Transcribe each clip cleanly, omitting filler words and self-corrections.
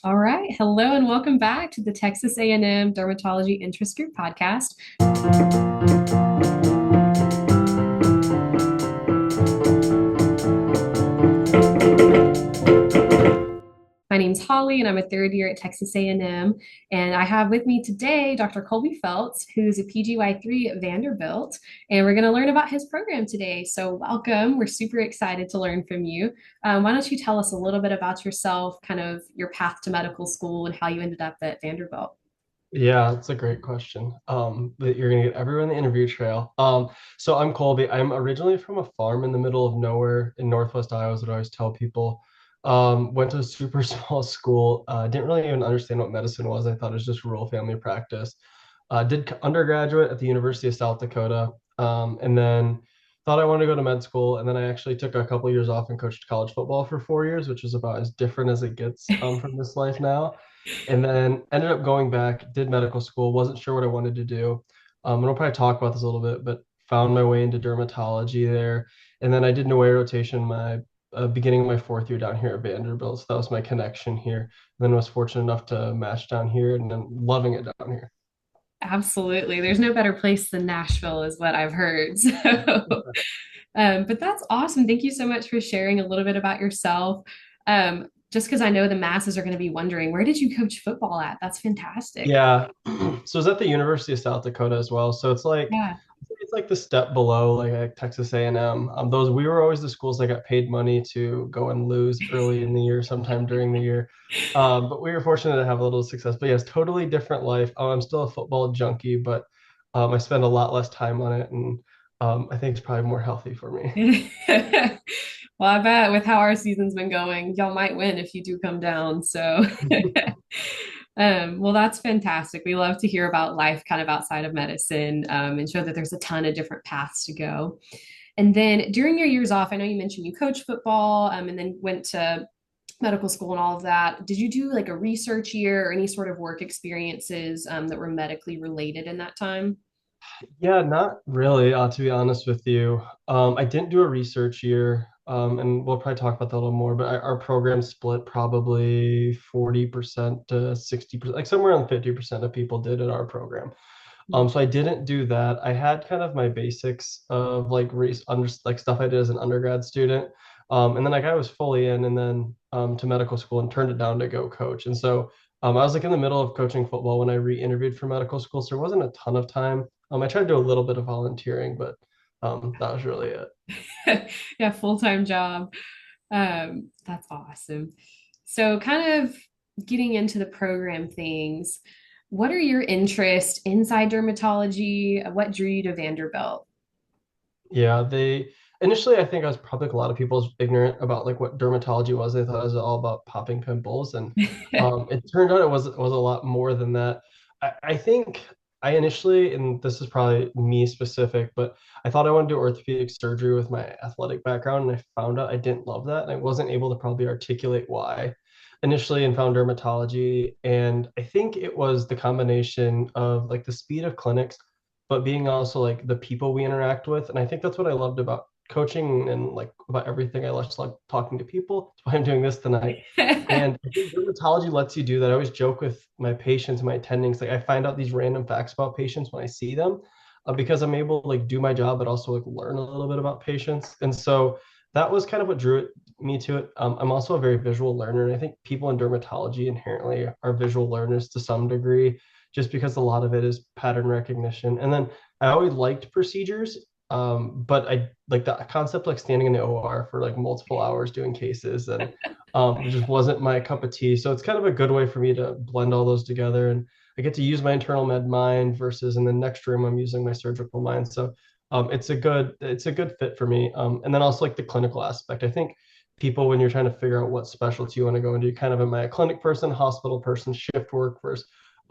All right. Hello and welcome back to the Texas A&M Dermatology Interest Group podcast. My name's Holly, and I'm a third year at Texas A&M. And I have with me today Dr. Colby Feltz, who's a PGY3 at Vanderbilt. And we're going to learn about his program today. So, welcome. We're super excited to learn from you. Why don't you tell us a little bit about yourself, kind of your path to medical school, and how you ended up at Vanderbilt? Yeah, it's a great question. That you're gonna get everyone in the interview trail. So I'm Colby. I'm originally from a farm in the middle of nowhere in Northwest Iowa, is what I always tell people. Went to a super small school. Didn't really even understand what medicine was. I thought it was just rural family practice. Did undergraduate at the University of South Dakota, and then thought I wanted to go to med school. And then I actually took a couple years off and coached college football for 4 years, which is about as different as it gets from this life now. And then ended up going back, did medical school, wasn't sure what I wanted to do. And we'll probably talk about this a little bit, but found my way into dermatology there. And then I did an away rotation my beginning of my fourth year down here at Vanderbilt. So that was my connection here. And then was fortunate enough to match down here and then loving it down here. Absolutely. There's no better place than Nashville, is what I've heard. But that's awesome. Thank you so much for sharing a little bit about yourself. Just because I know the masses are going to be wondering, where did you coach football at? That's fantastic. Yeah. So it's at the University of South Dakota as well. So Yeah. it's like the step below like Texas A&M. Those we were always the schools that got paid money to go and lose early in the year, sometime during the year. But we were fortunate to have a little success. But yes, totally different life. I'm still a football junkie, but I spend a lot less time on it, and I think it's probably more healthy for me. Well, I bet with how our season's been going, y'all might win if you do come down. So, well, that's fantastic. We love to hear about life kind of outside of medicine and show that there's a ton of different paths to go. And then during your years off, I know you mentioned you coached football and then went to medical school and all of that. Did you do like a research year or any sort of work experiences that were medically related in that time? Yeah, not really, to be honest with you. I didn't do a research year, and we'll probably talk about that a little more, but our program split probably 40% to 60%, like somewhere around 50% of people did in our program. So I didn't do that. I had kind of my basics of like like stuff I did as an undergrad student. And then like I was fully in and then to medical school and turned it down to go coach. And so I was like in the middle of coaching football when I re-interviewed for medical school. So there wasn't a ton of time. I tried to do a little bit of volunteering, but that was really it. Yeah, full-time job. That's awesome. So, kind of getting into the program things, what are your interests inside dermatology? What drew you to Vanderbilt? Yeah, they initially I think I was probably like a lot of people's ignorant about like what dermatology was. They thought it was all about popping pimples, and it turned out it was a lot more than that. I think I initially, and this is probably me specific, but I thought I wanted to do orthopedic surgery with my athletic background, and I found out I didn't love that, and I wasn't able to probably articulate why initially, and found dermatology, and I think it was the combination of like the speed of clinics but being also like the people we interact with. And I think that's what I loved about coaching and like about everything. I just like talking to people. That's why I'm doing this tonight. And I think dermatology lets you do that. I always joke with my patients, my attendings, like I find out these random facts about patients when I see them because I'm able to like do my job, but also like learn a little bit about patients. And so that was kind of what me to it. I'm also a very visual learner, and I think people in dermatology inherently are visual learners to some degree just because a lot of it is pattern recognition. And then I always liked procedures, but I like the concept like standing in the OR for like multiple hours doing cases, and it just wasn't my cup of tea. So it's kind of a good way for me to blend all those together, and I get to use my internal med mind versus in the next room I'm using my surgical mind. So it's a good fit for me. And then also like the clinical aspect. I think people when you're trying to figure out what specialty you want to go into, kind of am I a clinic person, hospital person, shift work versus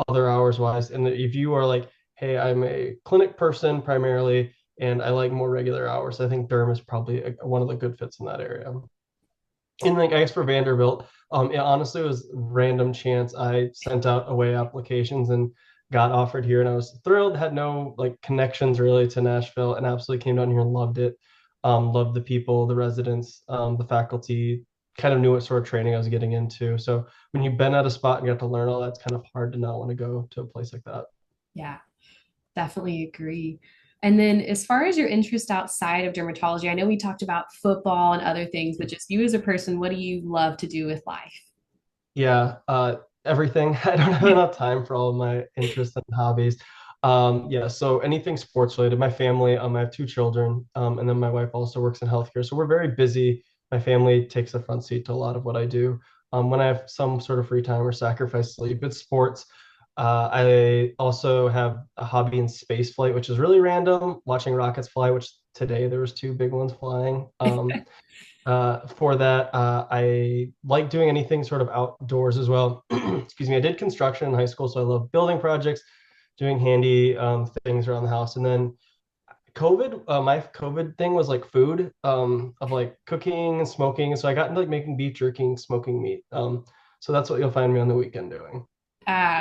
other hours wise. And if you are like, hey, I'm a clinic person primarily, and I like more regular hours, I think derm is probably one of the good fits in that area. And like I guess for Vanderbilt, it honestly was random chance. I sent out away applications and got offered here, and I was thrilled. Had no like connections really to Nashville, and absolutely came down here and loved it. Loved the people, the residents, the faculty. kind of knew what sort of training I was getting into. So when you've been at a spot and got to learn all that, it's kind of hard to not want to go to a place like that. Yeah, definitely agree. And then as far as your interest outside of dermatology, I know we talked about football and other things, but just you as a person, what do you love to do with life? Yeah, everything. I don't have enough time for all of my interests and hobbies. Yeah, so anything sports related. My family, I have two children, and then my wife also works in healthcare. So we're very busy. My family takes a front seat to a lot of what I do. When I have some sort of free time or sacrifice sleep, it's sports. I also have a hobby in space flight, which is really random, watching rockets fly, which today there was two big ones flying. For that, I like doing anything sort of outdoors as well. Excuse me. I did construction in high school, so I love building projects, doing handy things around the house. And then my COVID thing was like food, of like cooking and smoking. So I got into like making beef jerky and smoking meat. So that's what you'll find me on the weekend doing.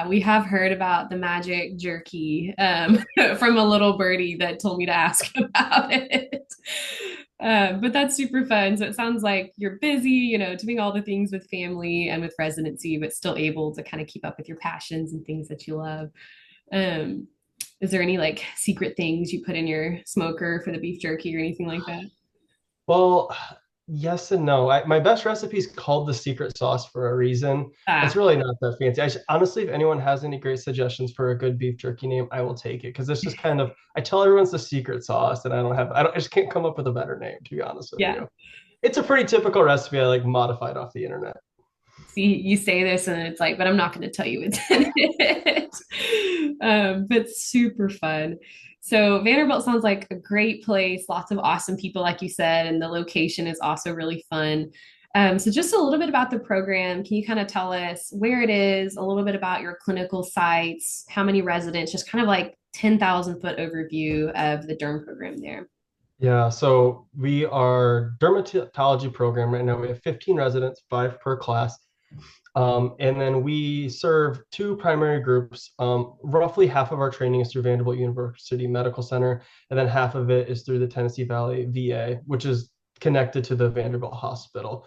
We have heard about the magic jerky from a little birdie that told me to ask about it. But that's super fun. So it sounds like you're busy, doing all the things with family and with residency, but still able to kind of keep up with your passions and things that you love. Um, is there any like secret things you put in your smoker for the beef jerky or anything like that? Well, yes and no. My best recipe is called the secret sauce for a reason. It's Ah, really not that fancy. Honestly, if anyone has any great suggestions for a good beef jerky name, I will take it because it's just kind of I tell everyone's the secret sauce, and I just can't come up with a better name to be honest with yeah. you. It's a pretty typical recipe I like modified off the internet. See, you say this and it's like, but I'm not going to tell you what's in it. But super fun. So Vanderbilt sounds like a great place, lots of awesome people, like you said, and the location is also really fun. So just a little bit about the program. Can you kind of tell us where it is, a little bit about your clinical sites, how many residents, just kind of like 10,000 foot overview of the derm program there. Yeah, so we are dermatology program right now. We have 15 residents, five per class. And then we serve two primary groups. Roughly half of our training is through Vanderbilt University Medical Center, and then half of it is through the Tennessee Valley VA, which is connected to the Vanderbilt Hospital.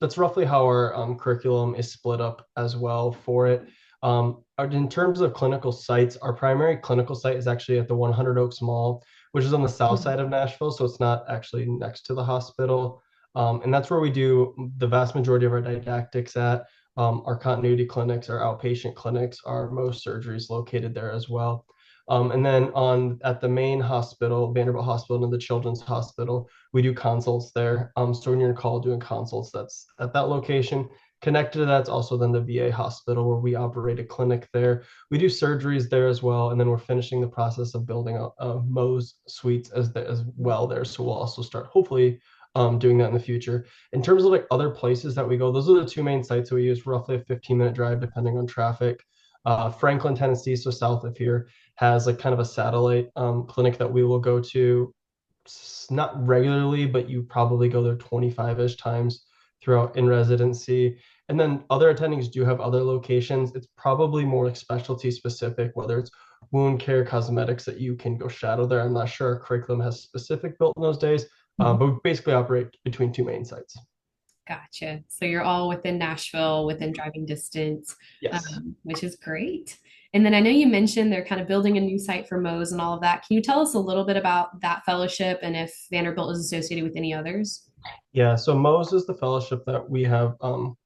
That's roughly how our curriculum is split up as well for it. In terms of clinical sites, our primary clinical site is actually at the 100 Oaks Mall, which is on the south side of Nashville, so it's not actually next to the hospital. And that's where we do the vast majority of our didactics at. Our continuity clinics, our outpatient clinics, our most surgeries located there as well. And then on at the main hospital, Vanderbilt Hospital and the Children's Hospital, we do consults there. So when you're in call doing consults, that's at that location. Connected to that's also then the VA hospital where we operate a clinic there. We do surgeries there as well, and then we're finishing the process of building a Mohs suites as well there. So we'll also start hopefully doing that in the future. In terms of like other places that we go, those are the two main sites that we use, roughly a 15-minute drive depending on traffic. Franklin, Tennessee, so south of here, has like kind of a satellite clinic that we will go to not regularly, but you probably go there 25-ish times throughout in residency. And then other attendings do have other locations. It's probably more like specialty specific, whether it's wound care, cosmetics that you can go shadow there. I'm not sure our curriculum has specific built in those days, Mhm. but we basically operate between two main sites. Gotcha. So you're all within Nashville, within driving distance, Yes. which is great. And then I know you mentioned they're kind of building a new site for Mohs and all of that. Can you tell us a little bit about that fellowship and if Vanderbilt is associated with any others? Yeah, so Mohs is the fellowship that we have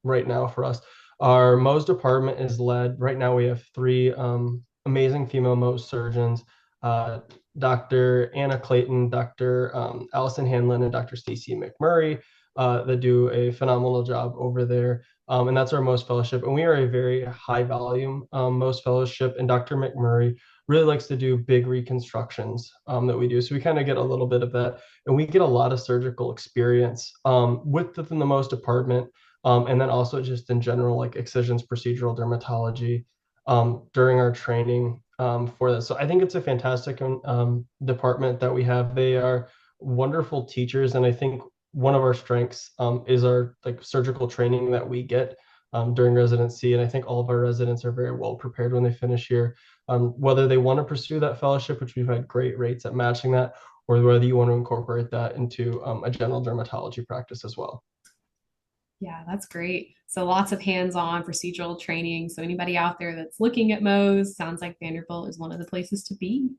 right now for us. Our Mohs department is led, right now we have three amazing female Mohs surgeons, uh, Dr. Anna Clayton, Dr. Allison Hanlon, and Dr. Stacy McMurray, that do a phenomenal job over there. And that's our Mohs fellowship. And we are a very high volume Mohs fellowship. And Dr. McMurray really likes to do big reconstructions that we do. So we kind of get a little bit of that and we get a lot of surgical experience within the Mohs department, and then also just in general, like excisions, procedural dermatology during our training for this. So I think it's a fantastic department that we have. They are wonderful teachers, and I think one of our strengths is our like surgical training that we get during residency. And I think all of our residents are very well prepared when they finish here, whether they want to pursue that fellowship, which we've had great rates at matching that, or whether you want to incorporate that into a general dermatology practice as well. Yeah, that's great. So lots of hands-on procedural training. So anybody out there that's looking at Mo's, sounds like Vanderbilt is one of the places to be.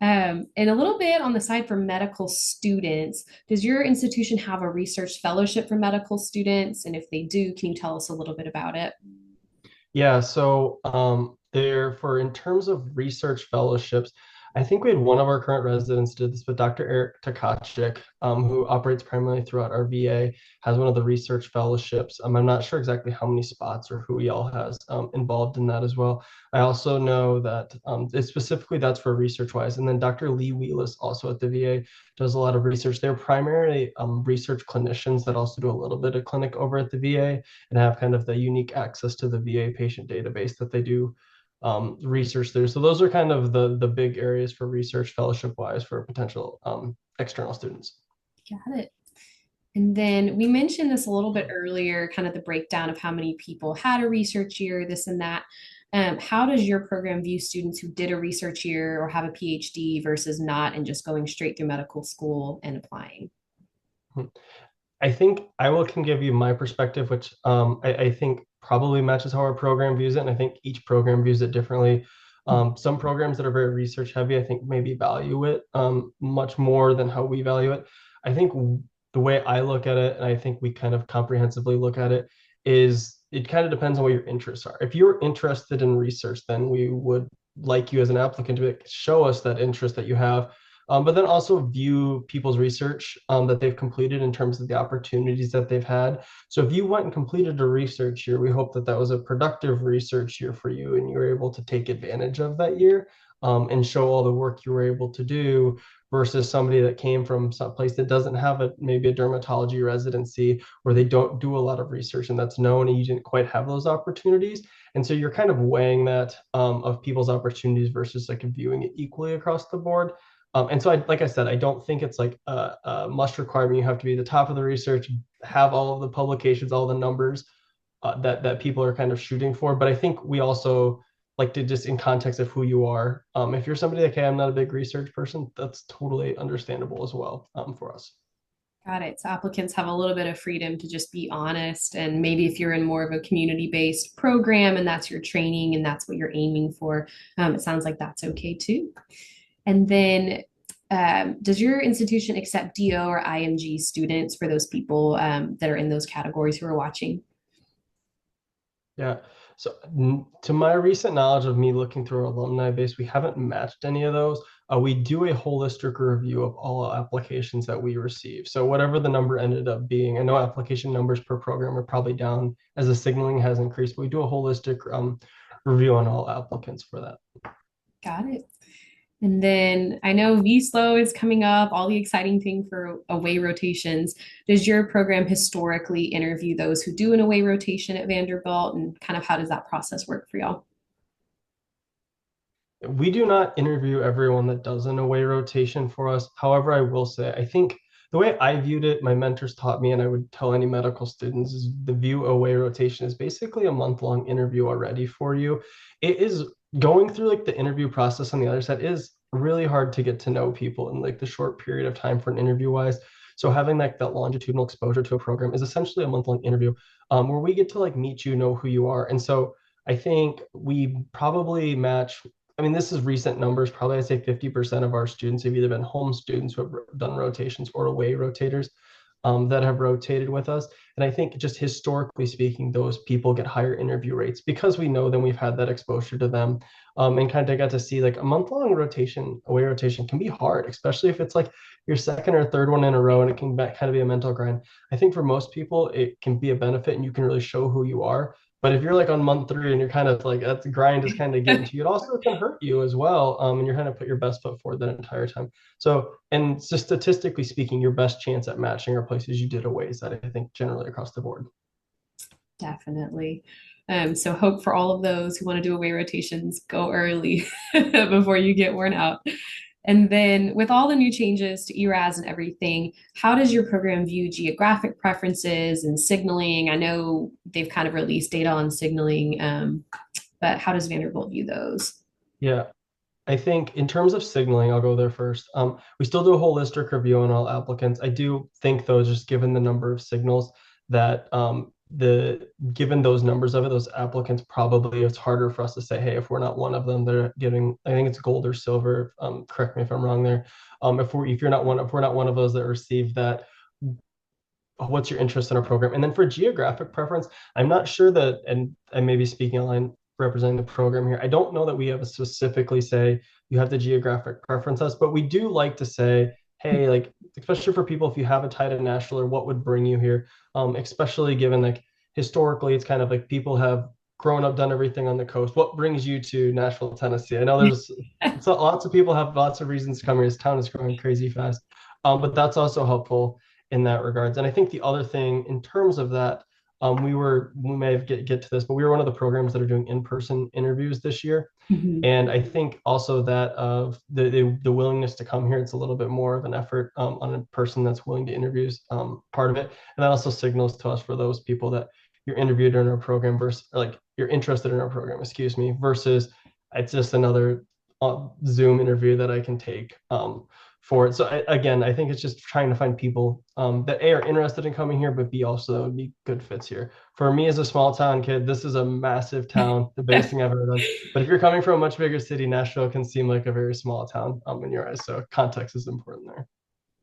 And a little bit on the side for medical students, does your institution have a research fellowship for medical students? And if they do, can you tell us a little bit about it? Yeah, so there for in terms of research fellowships, I think we had one of our current residents did this with Dr. Eric Takachik, who operates primarily throughout our VA, has one of the research fellowships. I'm not sure exactly how many spots or who he all has involved in that as well. I also know that it's specifically that's for research wise. And then Dr. Lee Wheelis, also at the VA, does a lot of research. They're primarily research clinicians that also do a little bit of clinic over at the VA and have kind of the unique access to the VA patient database that they do research there. So those are kind of the big areas for research fellowship wise for potential external students. Got it. And then we mentioned this a little bit earlier, kind of the breakdown of how many people had a research year, this and that. How does your program view students who did a research year or have a PhD versus not and just going straight through medical school and applying? I think I will can give you my perspective, which I think probably matches how our program views it. And I think each program views it differently. Some programs that are very research heavy, I think maybe value it much more than how we value it. I think the way I look at it, and I think we kind of comprehensively look at it, is it kind of depends on what your interests are. If you're interested in research, then we would like you as an applicant to show us that interest that you have, but then also view people's research that they've completed in terms of the opportunities that they've had. So if you went and completed a research year, we hope that that was a productive research year for you and you were able to take advantage of that year and show all the work you were able to do versus somebody that came from some place that doesn't have maybe a dermatology residency where they don't do a lot of research and that's known and you didn't quite have those opportunities. And so you're kind of weighing that of people's opportunities versus like viewing it equally across the board. And so, like I said, I don't think it's like a must requirement. You have to be the top of the research, have all of the publications, all the numbers that people are kind of shooting for. But I think we also like to just in context of who you are. If you're somebody like, hey, I'm not a big research person, that's totally understandable as well for us. Got it. So applicants have a little bit of freedom to just be honest. And maybe if you're in more of a community-based program and that's your training and that's what you're aiming for, it sounds like that's okay too. And then does your institution accept DO or IMG students for those people that are in those categories who are watching? Yeah. So, to my recent knowledge of me looking through our alumni base, we haven't matched any of those. We do a holistic review of all applications that we receive. So, whatever the number ended up being, I know application numbers per program are probably down as the signaling has increased, but we do a holistic review on all applicants for that. Got it. And then I know VSLO is coming up, all the exciting thing for away rotations. Does your program historically interview those who do an away rotation at Vanderbilt? And kind of how does that process work for y'all? We do not interview everyone that does an away rotation for us. However, I will say, I think the way I viewed it, my mentors taught me, and I would tell any medical students, is the view away rotation is basically a month-long interview already for you. It is going through like the interview process on the other side is really hard to get to know people in like the short period of time for an interview wise. So having like that longitudinal exposure to a program is essentially a month-long interview where we get to like meet you, know who you are. And so I think we probably match. I mean, this is recent numbers. Probably I'd say 50% of our students have either been home students who have done rotations or away rotators that have rotated with us. And I think just historically speaking, those people get higher interview rates because we know them, we've had that exposure to them and kind of got to see like a month-long rotation, away rotation can be hard, especially if it's like your second or third one in a row and it can kind of be a mental grind. I think for most people, it can be a benefit and you can really show who you are. But if you're like on month three and you're kind of like that grind is kind of getting to you, it also can hurt you as well. And you're kind of put your best foot forward that entire time. So, and just statistically speaking, your best chance at matching are places you did away is that I think generally across the board. Definitely. So hope for all of those who want to do away rotations, go early before you get worn out. And then with all the new changes to ERAS and everything, how does your program view geographic preferences and signaling? I know they've kind of released data on signaling, but how does Vanderbilt view those? Yeah. I think in terms of signaling, I'll go there first. We still do a holistic review on all applicants. I do think though, just given the number of signals, that the given those numbers of it, those applicants, probably it's harder for us to say, hey, if we're not one of them, they're getting, I think it's gold or silver. Correct me if I'm wrong there. If we're not one of those that receive that, what's your interest in our program? And then for geographic preference, I'm not sure that, and I may be speaking online representing the program here. I don't know that we have a specifically say you have the geographic preference us, but we do like to say, hey, like especially for people if you haven't tied to Nashville or what would bring you here, especially given like historically it's kind of like people have grown up, done everything on the coast. What brings you to Nashville, Tennessee? I know there's so lots of people have lots of reasons to come here. This town is growing crazy fast, but that's also helpful in that regards. And I think the other thing in terms of that, we may have get to this, but we were one of the programs that are doing in-person interviews this year. Mhm. And I think also that of the willingness to come here, it's a little bit more of an effort on a person that's willing to interviews part of it. And that also signals to us for those people that you're interviewed in our program versus like you're interested in our program, excuse me, versus it's just another Zoom interview that I can take for it. So again, I think it's just trying to find people that A are interested in coming here, but B also that would be good fits here. For me as a small town kid, this is a massive town, the biggest thing I've ever done. But if you're coming from a much bigger city, Nashville can seem like a very small town in your eyes. So context is important there.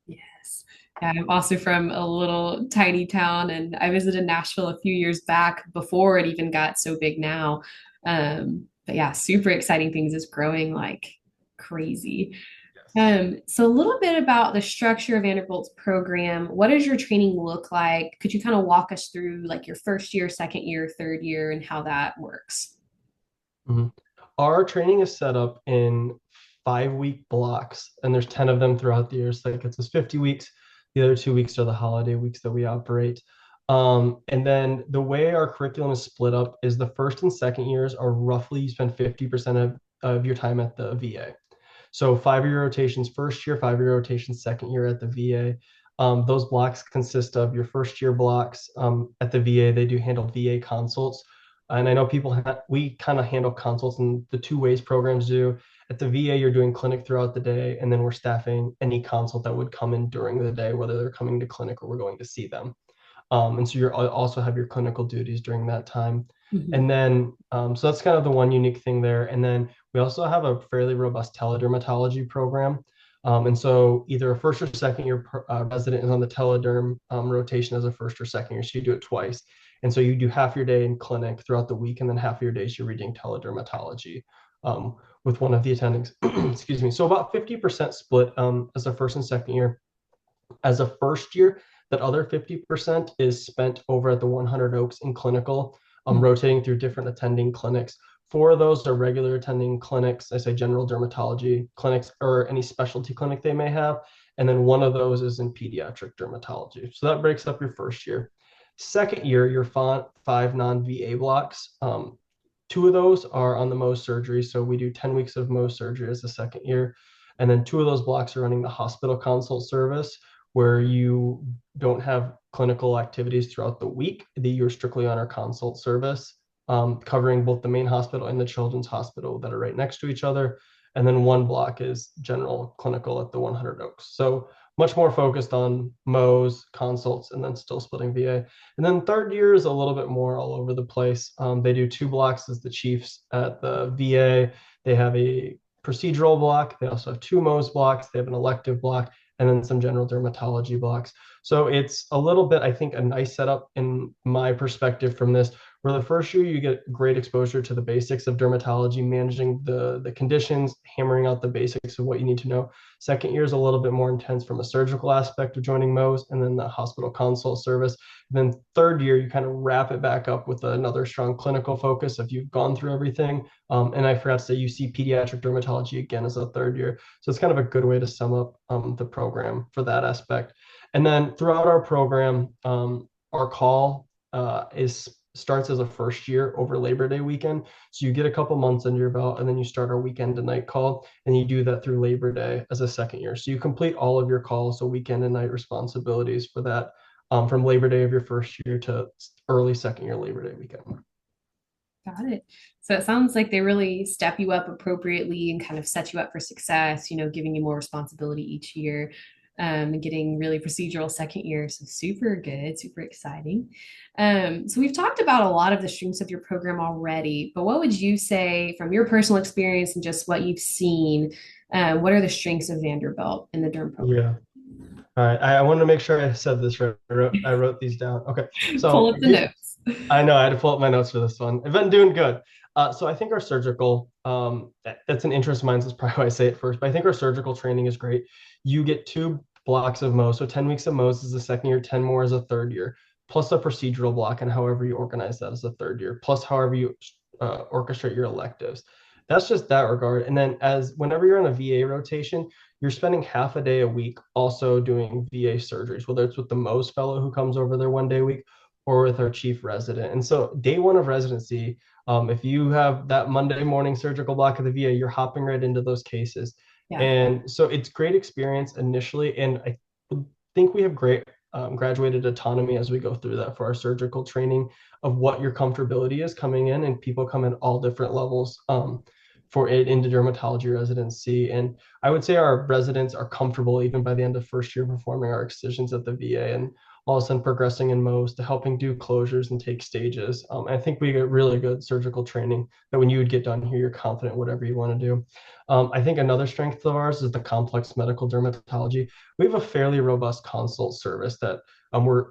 Yes. Yeah, I'm also from a little tiny town, and I visited Nashville a few years back before it even got so big now. But yeah, super exciting things is growing like crazy. Yes. So a little bit about the structure of Vanderbilt's program. What does your training look like? Could you kind of walk us through like your first year, second year, third year, and how that works? Mhm. Our training is set up in 5 week blocks, and there's 10 of them throughout the year. So that gets us 50 weeks. The other 2 weeks are the holiday weeks that we operate. And then the way our curriculum is split up is the first and second years are roughly you spend 50% of your time at the VA. So 5 year rotations first year, 5 year rotations second year at the VA. Those blocks consist of your first year blocks at the VA. They do handle VA consults. And I know we kind of handle consults in the two ways programs do. At the VA, you're doing clinic throughout the day, and then we're staffing any consult that would come in during the day, whether they're coming to clinic or we're going to see them. And so you also have your clinical duties during that time. Mhm. And then, so that's kind of the one unique thing there. And then we also have a fairly robust teledermatology program. And so either a first or second year resident is on the telederm rotation as a first or second year. So you do it twice. And so you do half your day in clinic throughout the week, and then half your days you're reading teledermatology with one of the attendings. Excuse me. So about 50% split as a first and second year. As a first year, that other 50% is spent over at the 100 Oaks in clinical, rotating through different attending clinics. Four of those are regular attending clinics, I say general dermatology clinics or any specialty clinic they may have. And then one of those is in pediatric dermatology. So that breaks up your first year. Second year, your five non-VA blocks. Two of those are on the Mohs surgery. So we do 10 weeks of Mohs surgery as the second year. And then two of those blocks are running the hospital consult service where you don't have clinical activities throughout the week. You're strictly on our consult service, covering both the main hospital and the children's hospital that are right next to each other. And then one block is general clinical at the 100 Oaks. So much more focused on Mohs, consults, and then still splitting VA. And then third year is a little bit more all over the place. They do two blocks as the chiefs at the VA. They have a procedural block. They also have two Mohs blocks. They have an elective block and then some general dermatology blocks. So it's a little bit, I think, a nice setup in my perspective from this, where the first year you get great exposure to the basics of dermatology, managing the conditions, hammering out the basics of what you need to know. Second year is a little bit more intense from a surgical aspect of joining Mohs and then the hospital consult service. And then third year, you kind of wrap it back up with another strong clinical focus if you've gone through everything. And I forgot to say, you see pediatric dermatology again as a third year. So it's kind of a good way to sum up the program for that aspect. And then throughout our program, our call is starts as a first year over Labor Day weekend. So you get a couple months under your belt, and then you start our weekend to night call, and you do that through Labor Day as a second year. So you complete all of your calls, so weekend and night responsibilities for that from Labor Day of your first year to early second year Labor Day weekend. Got it. So it sounds like they really step you up appropriately and kind of set you up for success, giving you more responsibility each year. and getting really procedural second year. So super good, super exciting. So we've talked about a lot of the strengths of your program already, but what would you say from your personal experience and just what you've seen? What are the strengths of Vanderbilt in the derm program? Yeah. All right. I wanted to make sure I said this right. I wrote these down. Okay. Pull So up the notes. I know I had to pull up my notes for this one. I've been doing good. So I think our surgical, that's an interest of mine, so that's probably why I say it first, but I think our surgical training is great. You get 2 blocks of Mohs. So 10 weeks of Mohs is the second year, 10 more is a third year, plus a procedural block, and however you organize that as a third year, plus however you orchestrate your electives. That's just that regard. And then as whenever you're on a VA rotation, you're spending half a day a week also doing VA surgeries, whether it's with the Mohs fellow who comes over there one day a week or with our chief resident. And so day one of residency, if you have that Monday morning surgical block of the VA, you're hopping right into those cases. Yeah. And so it's great experience initially. And I think we have great graduated autonomy as we go through that for our surgical training of what your comfortability is coming in. And people come in all different levels for it into dermatology residency. And I would say our residents are comfortable even by the end of first year performing our excisions at the VA. And all of a sudden progressing in Mohs to helping do closures and take stages. I think we get really good surgical training that when you would get done here, you're confident whatever you want to do. I think another strength of ours is the complex medical dermatology. We have a fairly robust consult service that we're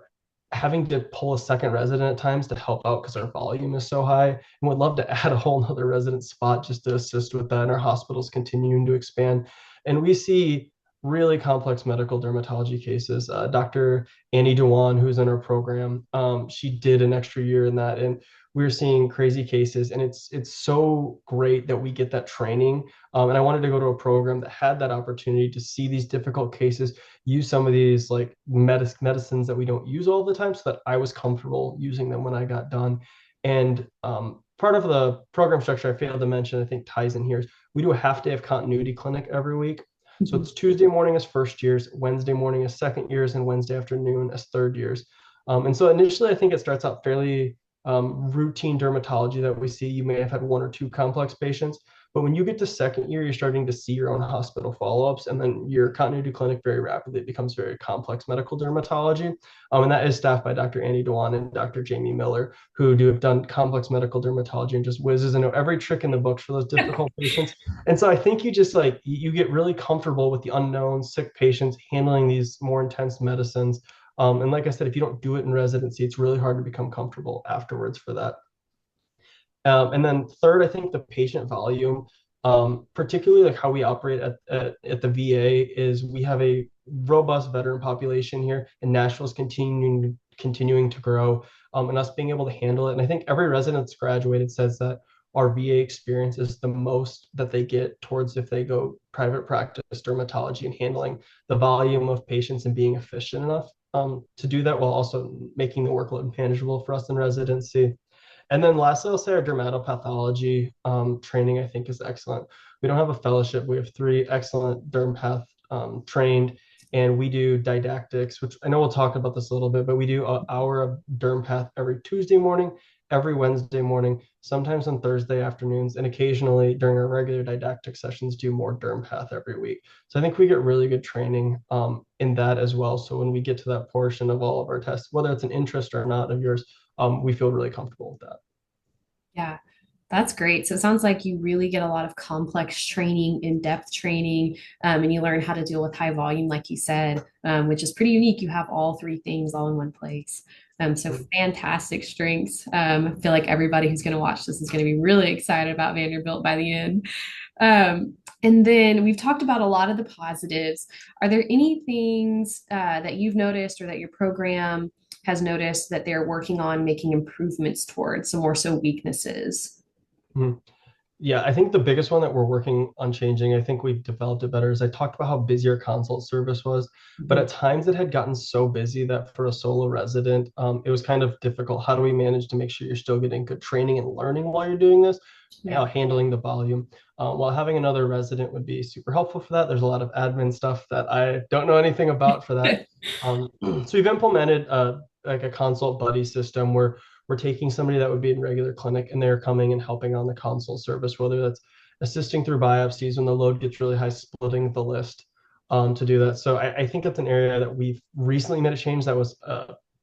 having to pull a second resident at times to help out because our volume is so high, and would love to add a whole nother resident spot just to assist with that. And our hospitals continuing to expand. And we see really complex medical dermatology cases. Dr. Annie Dewan, who's in our program, she did an extra year in that, and we're seeing crazy cases. And it's so great that we get that training. And I wanted to go to a program that had that opportunity to see these difficult cases, use some of these like medicines that we don't use all the time, so that I was comfortable using them when I got done. And part of the program structure I failed to mention, I think ties in here, is we do a half day of continuity clinic every week. So Mhm. it's Tuesday morning as first years, Wednesday morning as second years, and Wednesday afternoon as third years. And so initially, I think it starts out fairly routine dermatology that we see. You may have had 1 or 2 complex patients, but when you get to second year, you're starting to see your own hospital follow-ups, and then your continuity clinic very rapidly becomes very complex medical dermatology. And that is staffed by Dr. Annie Dewan and Dr. Jamie Miller, who have done complex medical dermatology and just whizzes and know every trick in the books for those difficult patients. And so I think you just like you get really comfortable with the unknown sick patients handling these more intense medicines. And like I said, if you don't do it in residency, it's really hard to become comfortable afterwards for that. And then third, I think the patient volume, particularly like how we operate at the VA, is we have a robust veteran population here, and Nashville is continuing to grow, and us being able to handle it. And I think every resident that's graduated says that our VA experience is the most that they get towards if they go private practice dermatology and handling the volume of patients and being efficient enough to do that while also making the workload manageable for us in residency. And then lastly, I'll say our dermatopathology training, I think, is excellent. We don't have a fellowship. We have 3 excellent derm path trained, and we do didactics, which I know we'll talk about this a little bit, but we do an hour of derm path every Tuesday morning, every Wednesday morning, sometimes on Thursday afternoons, and occasionally during our regular didactic sessions, do more derm path every week. So I think we get really good training in that as well. So when we get to that portion of all of our tests, whether it's an interest or not of yours, we feel really comfortable with that. Yeah, that's great. So it sounds like you really get a lot of complex training, in-depth training, and you learn how to deal with high volume, like you said, which is pretty unique. You have all three things all in one place. So fantastic strengths. I feel like everybody who's going to watch this is going to be really excited about Vanderbilt by the end. And then we've talked about a lot of the positives. Are there any things that you've noticed or that your program has noticed that they're working on making improvements towards, some more so weaknesses? Mhm. Yeah, I think the biggest one that we're working on changing, I think we've developed it better, is I talked about how busy our consult service was, but Mhm. at times it had gotten so busy that for a solo resident, it was kind of difficult. How do we manage to make sure you're still getting good training and learning while you're doing this, Yeah. handling the volume? While having another resident would be super helpful for that. There's a lot of admin stuff that I don't know anything about for that. So we've implemented like a consult buddy system where we're taking somebody that would be in regular clinic and they're coming and helping on the consult service, whether that's assisting through biopsies when the load gets really high, splitting the list, to do that. So I think that's an area that we've recently made a change that was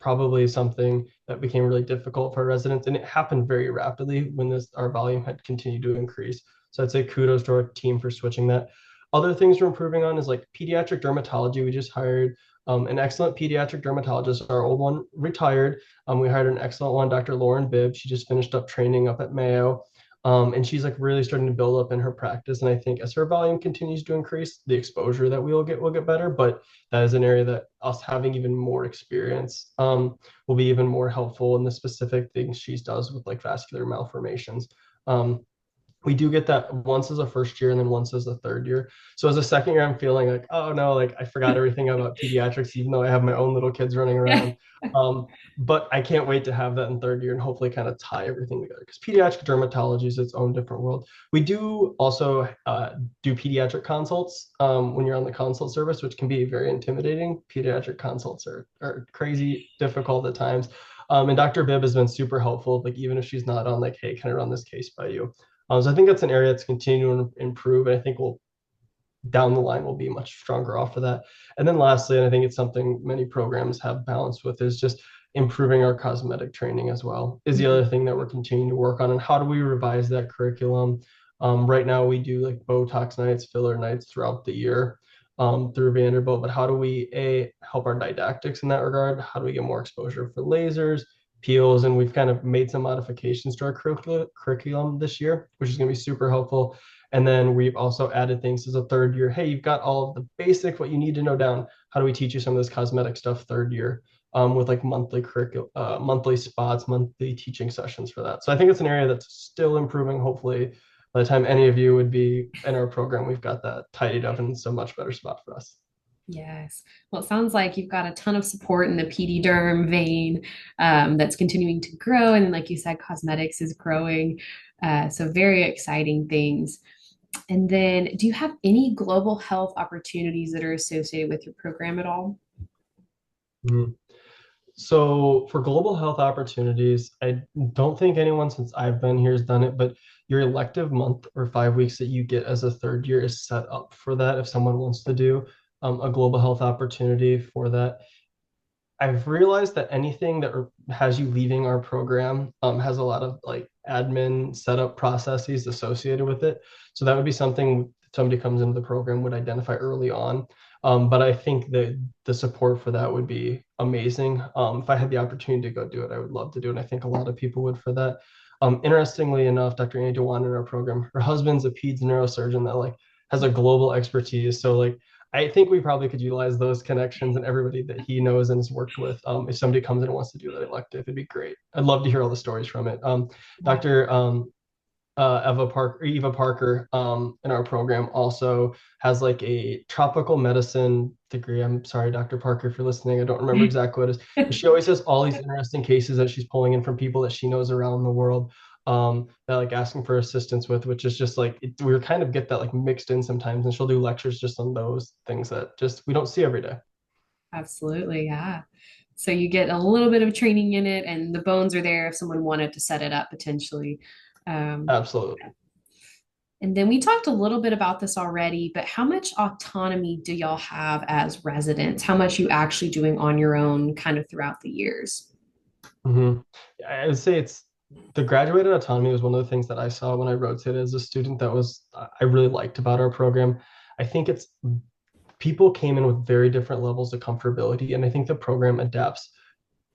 probably something that became really difficult for our residents, and it happened very rapidly when this our volume had continued to increase. So I'd say kudos to our team for switching that. Other things we're improving on is like pediatric dermatology. We just hired an excellent pediatric dermatologist. Our old one retired. We hired an excellent one, Dr. Lauren Bibb. She just finished up training up at Mayo. And she's like really starting to build up in her practice. And I think as her volume continues to increase, the exposure that will get better. But that is an area that us having even more experience will be even more helpful in the specific things she does with like vascular malformations. Um, we do get that once as a first year and then once as a third year. So as a second year, I'm feeling like, oh no, like I forgot everything about pediatrics, even though I have my own little kids running Yeah. around. Um, but I can't wait to have that in third year and hopefully kind of tie everything together because pediatric dermatology is its own different world. We do also do pediatric consults when you're on the consult service, which can be very intimidating. Pediatric consults are crazy difficult at times. And Dr. Bibb has been super helpful. Like even if she's not on, like, hey, can I run this case by you? So I think that's an area that's continuing to improve, and I think we'll down the line will be much stronger off of that. And then lastly, and I think it's something many programs have balanced with, is just improving our cosmetic training as well. Is the other thing that we're continuing to work on, and how do we revise that curriculum? Right now, we do like Botox nights, filler nights throughout the year through Vanderbilt. But how do we help our didactics in that regard? How do we get more exposure for lasers? Peels, and we've kind of made some modifications to our curriculum this year, which is going to be super helpful. And then we've also added things as a third year. Hey, you've got all of the basic, what you need to know down. How do we teach you some of this cosmetic stuff third year with like monthly curriculum, monthly spots, monthly teaching sessions for that. So I think it's an area that's still improving. Hopefully, by the time any of you would be in our program, we've got that tidied up and it's a much better spot for us. Yes. Well, it sounds like you've got a ton of support in the PD derm vein that's continuing to grow. And like you said, cosmetics is growing. So very exciting things. And then do you have any global health opportunities that are associated with your program at all? Mhm. So for global health opportunities, I don't think anyone since I've been here has done it, but your elective month or 5 weeks that you get as a third year is set up for that if someone wants to do a global health opportunity for that. I've realized that anything that has you leaving our program has a lot of like admin setup processes associated with it. So that would be something somebody comes into the program would identify early on. But I think that the support for that would be amazing. If I had the opportunity to go do it, I would love to do it. And I think a lot of people would for that. Interestingly enough, Dr. Annie Dewan in our program, her husband's a peds neurosurgeon that like has a global expertise. So like I think we probably could utilize those connections and everybody that he knows and has worked with. If somebody comes in and wants to do that elective, it'd be great. I'd love to hear all the stories from it. Yeah. Dr. Eva Parker in our program also has like a tropical medicine degree. I'm sorry, Dr. Parker, if you're listening. I don't remember exactly what it is, but she always has all these interesting cases that she's pulling in from people that she knows around the world that like asking for assistance with, which is just like we kind of get that like mixed in sometimes, and she'll do lectures just on those things that just we don't see every day. Absolutely. Yeah. So you get a little bit of training in it, and the bones are there if someone wanted to set it up potentially. Um, Absolutely. and then we talked a little bit about this already, but how much autonomy do y'all have as residents? How much you actually doing on your own kind of throughout the years? Mhm. I would say it's the graduated autonomy was one of the things that I saw when I rotated as a student that was I really liked about our program. I think it's people came in with very different levels of comfortability, and I think the program adapts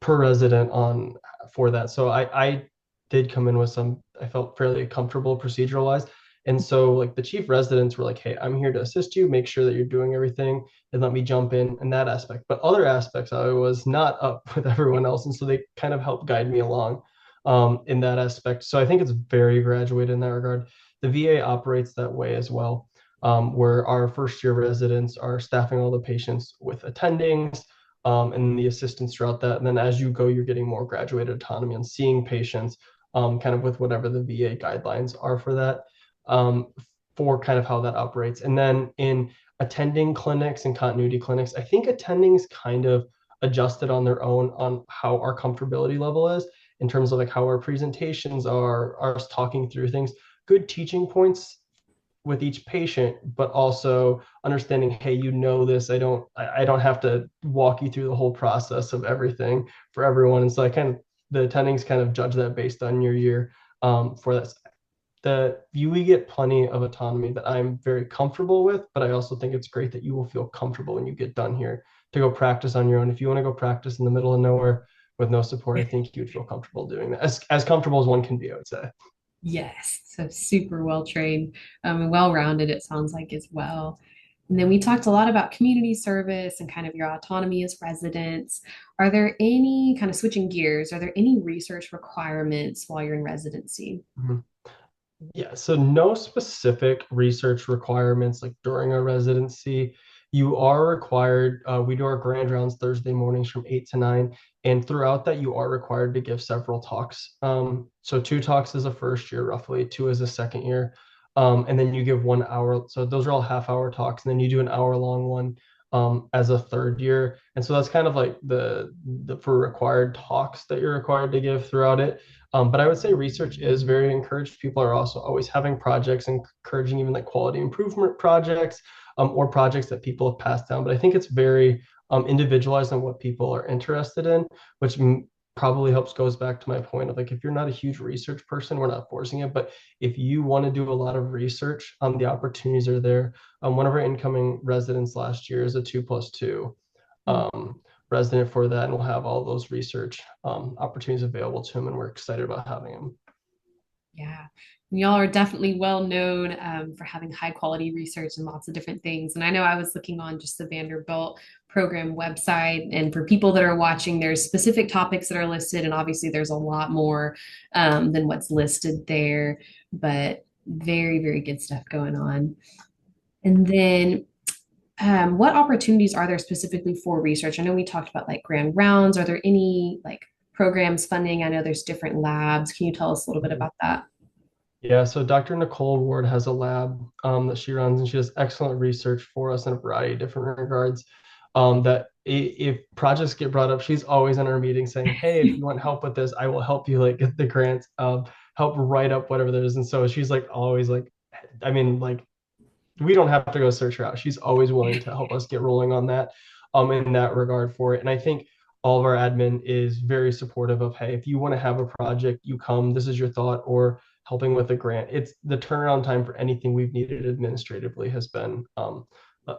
per resident on for that. So I did come in with some I felt fairly comfortable procedural wise. And so like the chief residents were like, hey, I'm here to assist you, make sure that you're doing everything and let me jump in that aspect. But other aspects I was not up with everyone else. And so they kind of helped guide me along in that aspect. So I think it's very graduated in that regard. The VA operates that way as well. Where our first year residents are staffing all the patients with attendings, and the assistance throughout that. And then as you go, you're getting more graduated autonomy and seeing patients kind of with whatever the VA guidelines are for that, um, for kind of how that operates. And then in attending clinics and continuity clinics, I think attendings kind of adjusted on their own on how our comfortability level is in terms of like how our presentations are, us talking through things. Good teaching points with each patient, but also understanding, hey, you know this. I don't have to walk you through the whole process of everything for everyone. And so I kind of the attendings kind of judge that based on your year for that. That you we get plenty of autonomy that I'm very comfortable with, but I also think it's great that you will feel comfortable when you get done here to go practice on your own. If you want to go practice in the middle of nowhere with no support, I think you'd feel comfortable doing that. As comfortable as one can be, I would say. Yes, so super well trained and well rounded, it sounds like as well. And then we talked a lot about community service and kind of your autonomy as residents. Are there any kind of switching gears? Are there any research requirements while you're in residency? Mhm. Yeah, so no specific research requirements like during a residency. You are required, we do our grand rounds Thursday mornings from 8 to 9. And throughout that, you are required to give several talks. So two talks as a first year, roughly, two as a second year. And then you give 1 hour. So those are all half-hour talks. And then you do an hour-long one as a third year. And so that's kind of like the for required talks that you're required to give throughout it. But I would say research is very encouraged. People are also always having projects, encouraging even like quality improvement projects or projects that people have passed down. But I think it's very individualized on what people are interested in, which probably helps goes back to my point of like if you're not a huge research person, we're not forcing it. But if you want to do a lot of research, the opportunities are there. One of our incoming residents last year is a 2+2 resident for that, and we'll have all those research opportunities available to him, and we're excited about having him. Yeah. Y'all are definitely well known for having high quality research and lots of different things. And I know I was looking on just the Vanderbilt program website, and for people that are watching, there's specific topics that are listed, and obviously there's a lot more than what's listed there, but very, very good stuff going on. And then what opportunities are there specifically for research? I know we talked about like grand rounds. Are there any like programs funding? I know there's different labs. Can you tell us a little bit about that? Yeah, so Dr. Nicole Ward has a lab that she runs, and she does excellent research for us in a variety of different regards. That if projects get brought up, she's always in our meeting saying, "Hey, if you want help with this, I will help you like get the grants, help write up whatever there is." And so she's like always like, I mean, like we don't have to go search her out. She's always willing to help us get rolling on that, in that regard for it. And I think all of our admin is very supportive of, hey, if you want to have a project, you come, this is your thought, or helping with a grant. It's the turnaround time for anything we've needed administratively has been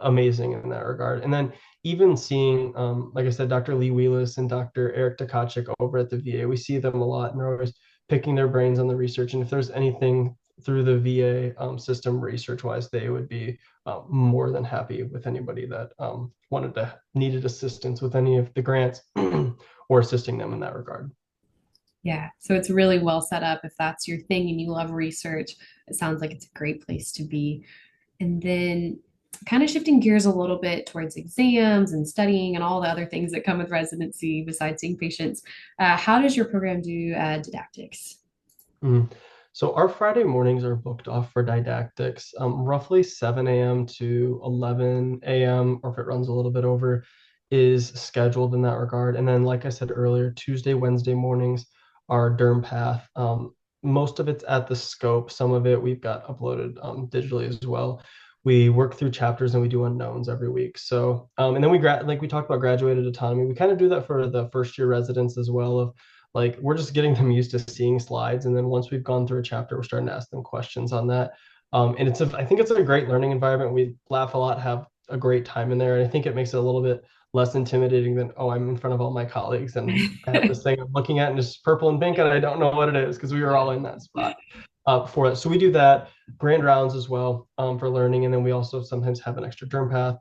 amazing in that regard. And then even seeing, like I said, Dr. Lee Wheelis and Dr. Eric Tkachik over at the VA, we see them a lot, and they're always picking their brains on the research. And if there's anything through the VA system research wise, they would be more than happy with anybody that needed assistance with any of the grants or assisting them in that regard. Yeah, so it's really well set up. If that's your thing and you love research, it sounds like it's a great place to be. And then kind of shifting gears a little bit towards exams and studying and all the other things that come with residency besides seeing patients. How does your program do didactics? Mm. So our Friday mornings are booked off for didactics, roughly 7 a.m. to 11 a.m., or if it runs a little bit over, is scheduled in that regard. And then, like I said earlier, Tuesday, Wednesday mornings are Derm Path. Most of it's at the scope. Some of it we've got uploaded digitally as well. We work through chapters and we do unknowns every week. So, and then like we talked about graduated autonomy. We kind of do that for the first year residents as well. Of like we're just getting them used to seeing slides, and then once we've gone through a chapter, we're starting to ask them questions on that. And I think it's a great learning environment. We laugh a lot, have a great time in there, and I think it makes it a little bit less intimidating than, oh, I'm in front of all my colleagues and I have this thing I'm looking at and it's purple and pink and I don't know what it is because we were all in that spot for it. So we do that, grand rounds as well for learning, and then we also sometimes have an extra derm path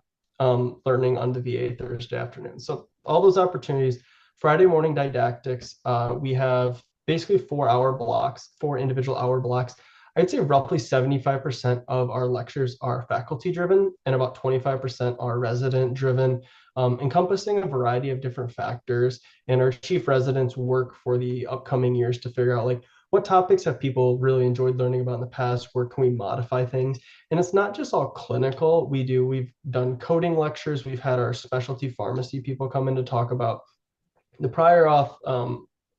learning on the VA Thursday afternoon. So all those opportunities. Friday morning didactics, we have basically 4 hour blocks, 4 individual hour blocks. I'd say roughly 75% of our lectures are faculty driven and about 25% are resident driven, encompassing a variety of different factors. And our chief residents work for the upcoming years to figure out like what topics have people really enjoyed learning about in the past, where can we modify things. And it's not just all clinical. We've done coding lectures, we've had our specialty pharmacy people come in to talk about the prior auth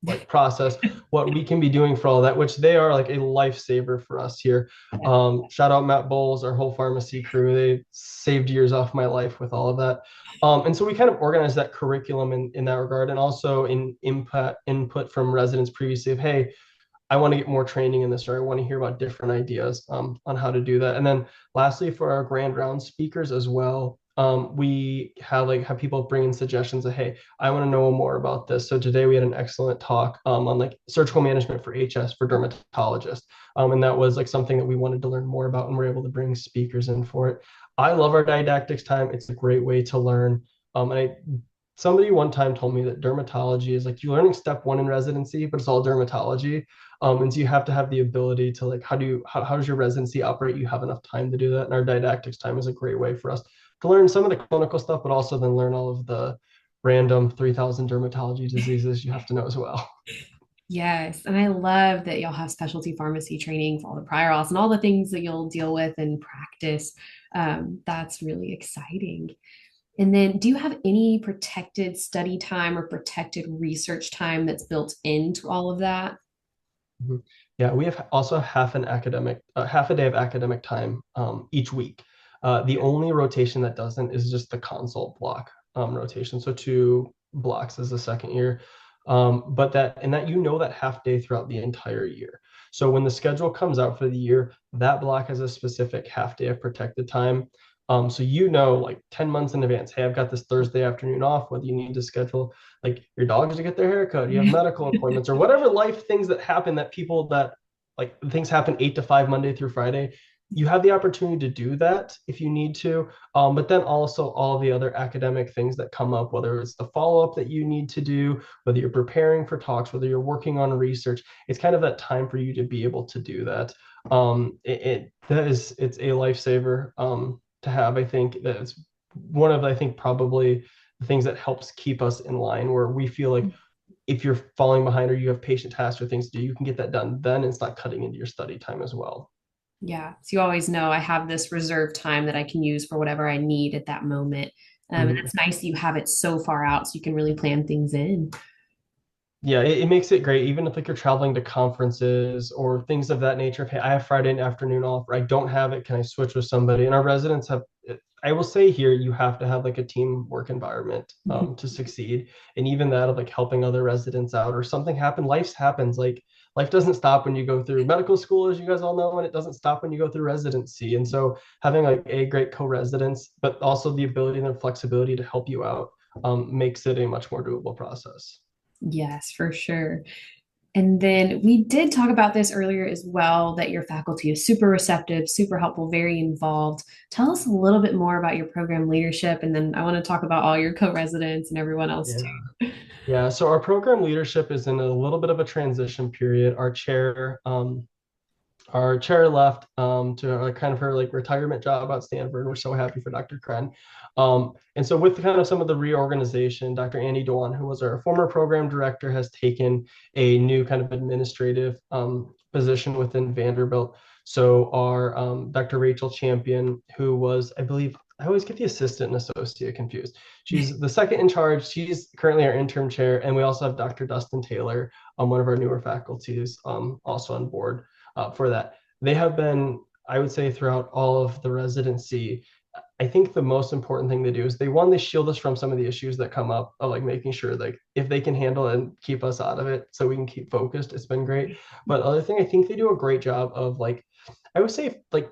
like process what we can be doing for all that, which they are like a lifesaver for us here. Yeah. Shout out Matt Bowles, our whole pharmacy crew. They saved years off my life with all of that. And so we kind of organized that curriculum in that regard, and also in input from residents previously of, hey, I want to get more training in this, or I want to hear about different ideas on how to do that. And then lastly, for our grand round speakers as well, we have people bring in suggestions of, hey, I want to know more about this. So today we had an excellent talk on like surgical management for HS for dermatologists. And that was like something that we wanted to learn more about, and we're able to bring speakers in for it. I love our didactics time. It's a great way to learn. And I somebody one time told me that dermatology is like you're learning step one in residency, but it's all dermatology. And so you have to have the ability to like, how does your residency operate? You have enough time to do that. And our didactics time is a great way for us to learn some of the clinical stuff, but also then learn all of the random 3,000 dermatology diseases you have to know as well. Yes, and I love that y'all have specialty pharmacy training for all the prior auths and all the things that you'll deal with in practice. That's really exciting. And then, do you have any protected study time or protected research time that's built into all of that? Mhm. Yeah, we have also half a day of academic time each week. The only rotation that doesn't is just the consult block rotation. So 2 blocks is the second year. But that that half day throughout the entire year. So when the schedule comes out for the year, that block has a specific half day of protected time. So like 10 months in advance, hey, I've got this Thursday afternoon off, whether you need to schedule like your dogs to get their haircut, you have medical appointments, or whatever life things that happen that people that like things happen 8 to 5 Monday through Friday. You have the opportunity to do that if you need to. But then also all the other academic things that come up, whether it's the follow-up that you need to do, whether you're preparing for talks, whether you're working on research, it's kind of that time for you to be able to do that. It's a lifesaver to have. I think that's one of, I think, probably the things that helps keep us in line, where we feel like if you're falling behind or you have patient tasks or things to do, you can get that done. Then it's not cutting into your study time as well. Yeah, so you always know I have this reserved time that I can use for whatever I need at that moment. And Mhm. it's nice that you have it so far out so you can really plan things in. Yeah, it makes it great, even if like you're traveling to conferences or things of that nature. If, hey, I have Friday afternoon off, or I don't have it, can I switch with somebody? And our residents have, I will say here, you have to have like a team work environment to succeed. And even that of like helping other residents out, or something life happens. Like life doesn't stop when you go through medical school, as you guys all know, and it doesn't stop when you go through residency. And so having like a great co-residence, but also the ability and the flexibility to help you out makes it a much more doable process. Yes, for sure. And then we did talk about this earlier as well that your faculty is super receptive, super helpful, very involved. Tell us a little bit more about your program leadership, and then I want to talk about all your co-residents and everyone else Yeah. too. Yeah, so our program leadership is in a little bit of a transition period. Our chair left to kind of her like retirement job at Stanford. We're so happy for Dr. Kren. And so with kind of some of the reorganization, Dr. Andy Dewan, who was our former program director, has taken a new kind of administrative position within Vanderbilt. So our Dr. Rachel Champion, who was, I believe, I always get the assistant and associate confused. She's the second in charge. She's currently our interim chair. And we also have Dr. Dustin Taylor, one of our newer faculties, also on board for that. They have been, I would say, throughout all of the residency. I think the most important thing they do is they shield us from some of the issues that come up of like making sure like if they can handle it and keep us out of it so we can keep focused. It's been great. But other thing, I think they do a great job of like, I would say like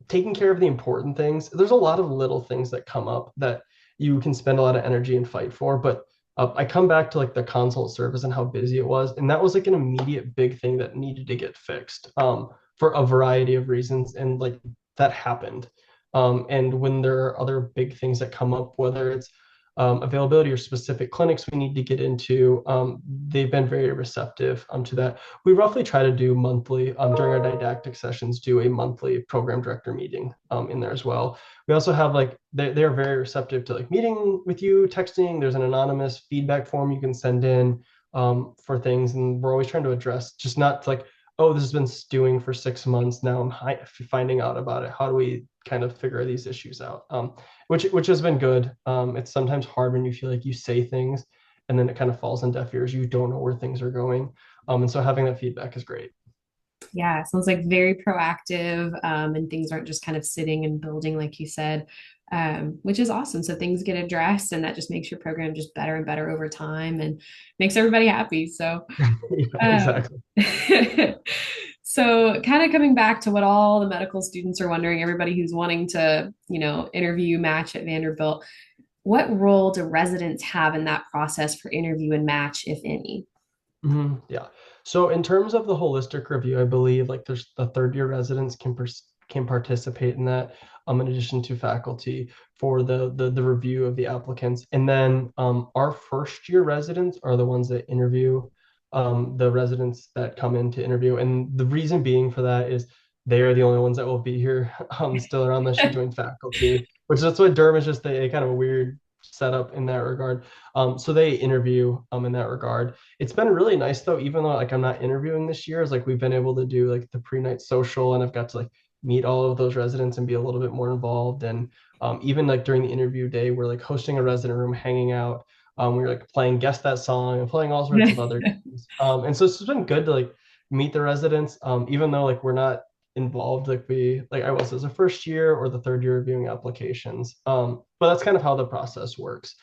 taking care of the important things. There's a lot of little things that come up that you can spend a lot of energy and fight for, but I come back to like the consult service and how busy it was, and that was like an immediate big thing that needed to get fixed for a variety of reasons, and like that happened. And when there are other big things that come up, whether it's availability or specific clinics we need to get into, they've been very receptive to that. We roughly try to do monthly during our didactic sessions, do a monthly program director meeting in there as well. We also have like they're very receptive to like meeting with you, texting. There's an anonymous feedback form you can send in for things, and we're always trying to address just not like, oh, this has been stewing for 6 months now. I'm finding out about it. How do we kind of figure these issues out? Which has been good. It's sometimes hard when you feel like you say things and then it kind of falls on deaf ears. You don't know where things are going. And so having that feedback is great. Yeah, sounds like very proactive, and things aren't just kind of sitting and building, like you said, which is awesome. So things get addressed, and that just makes your program just better and better over time and makes everybody happy. So, Yeah, um, exactly. so kind of coming back to what all the medical students are wondering, everybody who's wanting to, interview match at Vanderbilt, what role do residents have in that process for interview and match, if any? Yeah. So in terms of the holistic review, I believe like there's the third year residents can participate in that, in addition to faculty for the review of the applicants. And then our first year residents are the ones that interview the residents that come in to interview. And the reason being for that is they are the only ones that will be here still around unless you join faculty, which that's what Durham is just a kind of a weird setup in that regard. So they interview in that regard. It's been really nice though, even though like I'm not interviewing this year, is like we've been able to do like the pre-night social and I've got to like meet all of those residents and be a little bit more involved. And even like during the interview day, we're like hosting a resident room, hanging out. We're like playing guess that song and playing all sorts of other games. And so it's been good to like meet the residents, even though like we're not involved like I was as a first year or the third year reviewing applications. But that's kind of how the process works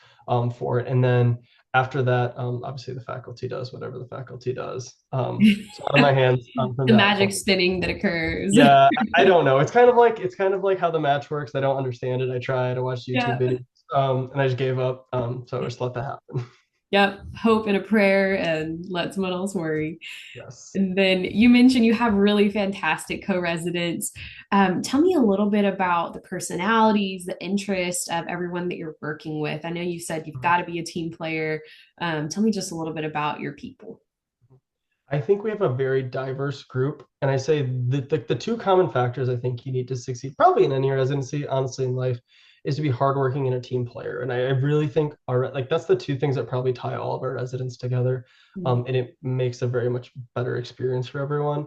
for it. And then after that, obviously the faculty does whatever the faculty does. So out of my hands from The that magic point. spinning that occurs. Yeah, I don't know. It's kind of like how the match works. I don't understand it. I tried. I watched YouTube Yeah. videos, and I just gave up. So I just let that happen. Yep. Hope and a prayer and let someone else worry. Yes. And then you mentioned you have really fantastic co-residents. Tell me a little bit about the personalities, the interest of everyone that you're working with. I know you said you've got to be a team player. Tell me just a little bit about your people. I think we have a very diverse group, and I say the two common factors I think you need to succeed, probably in any residency, honestly, in life, is to be hardworking and a team player. And I really think our like that's the two things that probably tie all of our residents together, and it makes a very much better experience for everyone,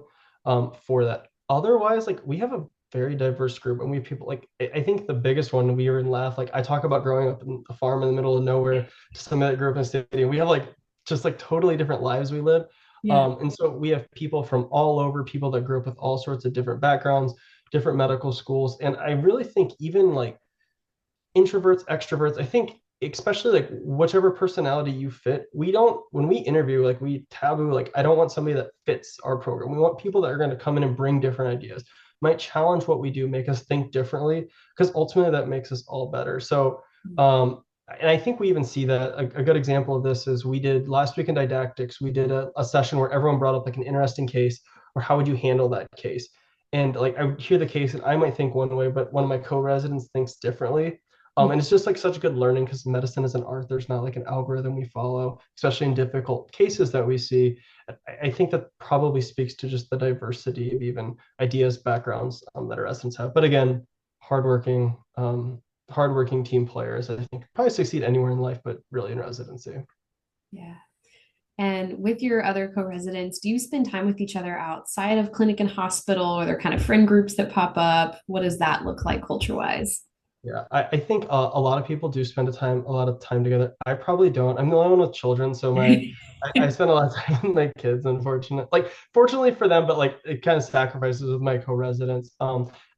for that. Otherwise, like we have a very diverse group, and we have people like I think the biggest one we were in laugh like I talk about growing up in a farm in the middle of nowhere to somebody that grew up in a city, and we have like just like totally different lives we live. Yeah. And so we have people from all over, people that grew up with all sorts of different backgrounds, different medical schools. And I really think even like introverts, extroverts, I think especially like whichever personality you fit, we don't, when we interview, like we taboo, like I don't want somebody that fits our program. We want people that are going to come in and bring different ideas, might challenge what we do, make us think differently, because ultimately that makes us all better. So, and I think we even see that a good example of this is we did last week in didactics, we did a session where everyone brought up like an interesting case or how would you handle that case? And like I would hear the case and I might think one way, but one of my co-residents thinks differently. And it's just like such good learning because medicine is an art. There's not like an algorithm we follow, especially in difficult cases that we see. I think that probably speaks to just the diversity of even ideas, backgrounds that our residents have. But again, hardworking, hardworking team players, I think probably succeed anywhere in life, but really in residency. Yeah. And with your other co-residents, do you spend time with each other outside of clinic and hospital? Or are there kind of friend groups that pop up? What does that look like culture-wise? Yeah, I think a lot of people do spend a lot of time together. I probably don't. I'm the only one with children, so I spend a lot of time with my kids, unfortunately. Like fortunately for them, but like it kind of sacrifices with my co-residents.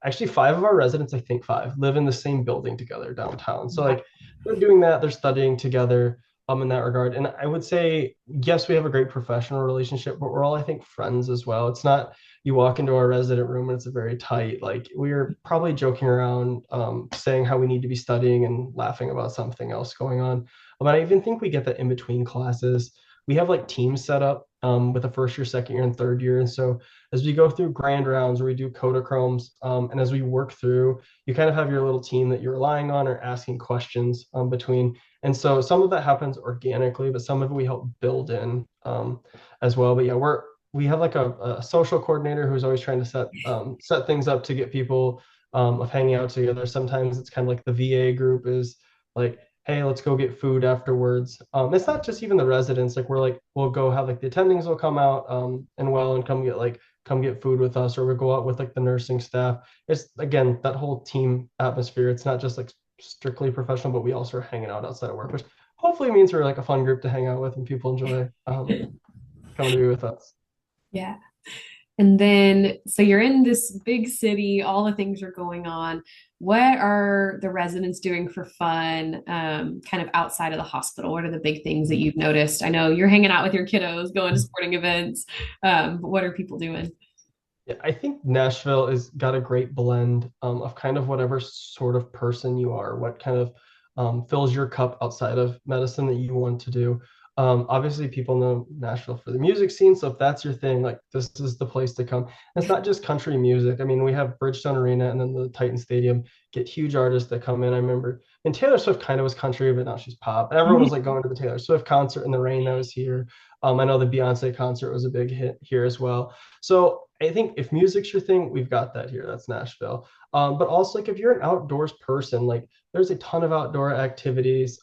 Actually five of our residents, I think five, live in the same building together downtown. So like they're doing that, they're studying together, in that regard. And I would say, yes, we have a great professional relationship, but we're all, I think, friends as well. It's not you walk into our resident room and it's a very tight, like we're probably joking around, saying how we need to be studying and laughing about something else going on. But I even think we get that in between classes. We have like teams set up, with the first year, second year, and third year. And so as we go through grand rounds where we do Kodachromes, and as we work through, you kind of have your little team that you're relying on or asking questions, between. And so some of that happens organically, but some of it we help build in, as well. But yeah, we have like a social coordinator who's always trying to set things up to get people, of hanging out together. Sometimes it's kind of like the VA group is like, hey, let's go get food afterwards. It's not just even the residents. Like we're like we'll go have like the attendings will come out, and come get food with us, or we go out with like the nursing staff. It's again that whole team atmosphere. It's not just like strictly professional, but we also are hanging out outside of work, which hopefully means we're like a fun group to hang out with and people enjoy coming to be with us. Yeah. And then, so you're in this big city, all the things are going on. What are the residents doing for fun, kind of outside of the hospital? What are the big things that you've noticed? I know you're hanging out with your kiddos, going to sporting events, but what are people doing? Yeah, I think Nashville has got a great blend of kind of whatever sort of person you are, what kind of fills your cup outside of medicine that you want to do. Obviously, people know Nashville for the music scene, so if that's your thing, like this is the place to come. And it's not just country music. I mean, we have Bridgestone Arena and then the Titan Stadium get huge artists that come in. I remember, and Taylor Swift kind of was country, but now she's pop. And everyone was like going to the Taylor Swift concert in the rain that was here. I know the Beyonce concert was a big hit here as well. So I think if music's your thing, we've got that here. That's Nashville. But also, like if you're an outdoors person, like there's a ton of outdoor activities.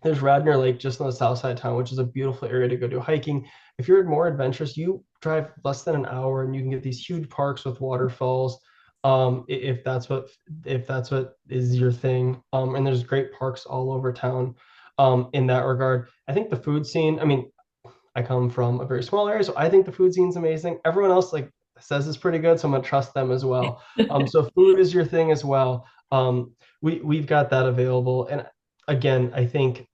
There's Radnor Lake just on the south side of town, which is a beautiful area to go do hiking. If you're more adventurous, you drive less than an hour and you can get these huge parks with waterfalls. If that's what is your thing. And there's great parks all over town. In that regard, I think the food scene. I mean, I come from a very small area, so I think the food scene's amazing. Everyone else like says it's pretty good, so I'm gonna trust them as well. So food is your thing as well. We've got that available, and again, I think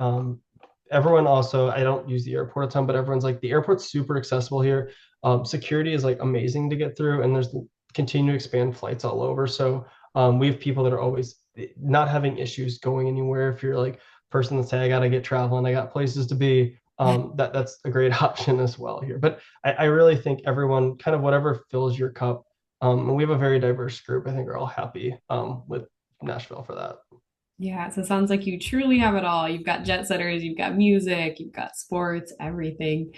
everyone also. I don't use the airport a ton, but everyone's like the airport's super accessible here. Security is like amazing to get through, and there's continue to expand flights all over. So we have people that are always not having issues going anywhere. If you're like person that's say I gotta get traveling, I got places to be that's a great option as well here. But I really think everyone kind of whatever fills your cup. And we have a very diverse group. I think we're all happy with Nashville for that. Yeah, so it sounds like you truly have it all. You've got jet setters, you've got music, you've got sports, everything.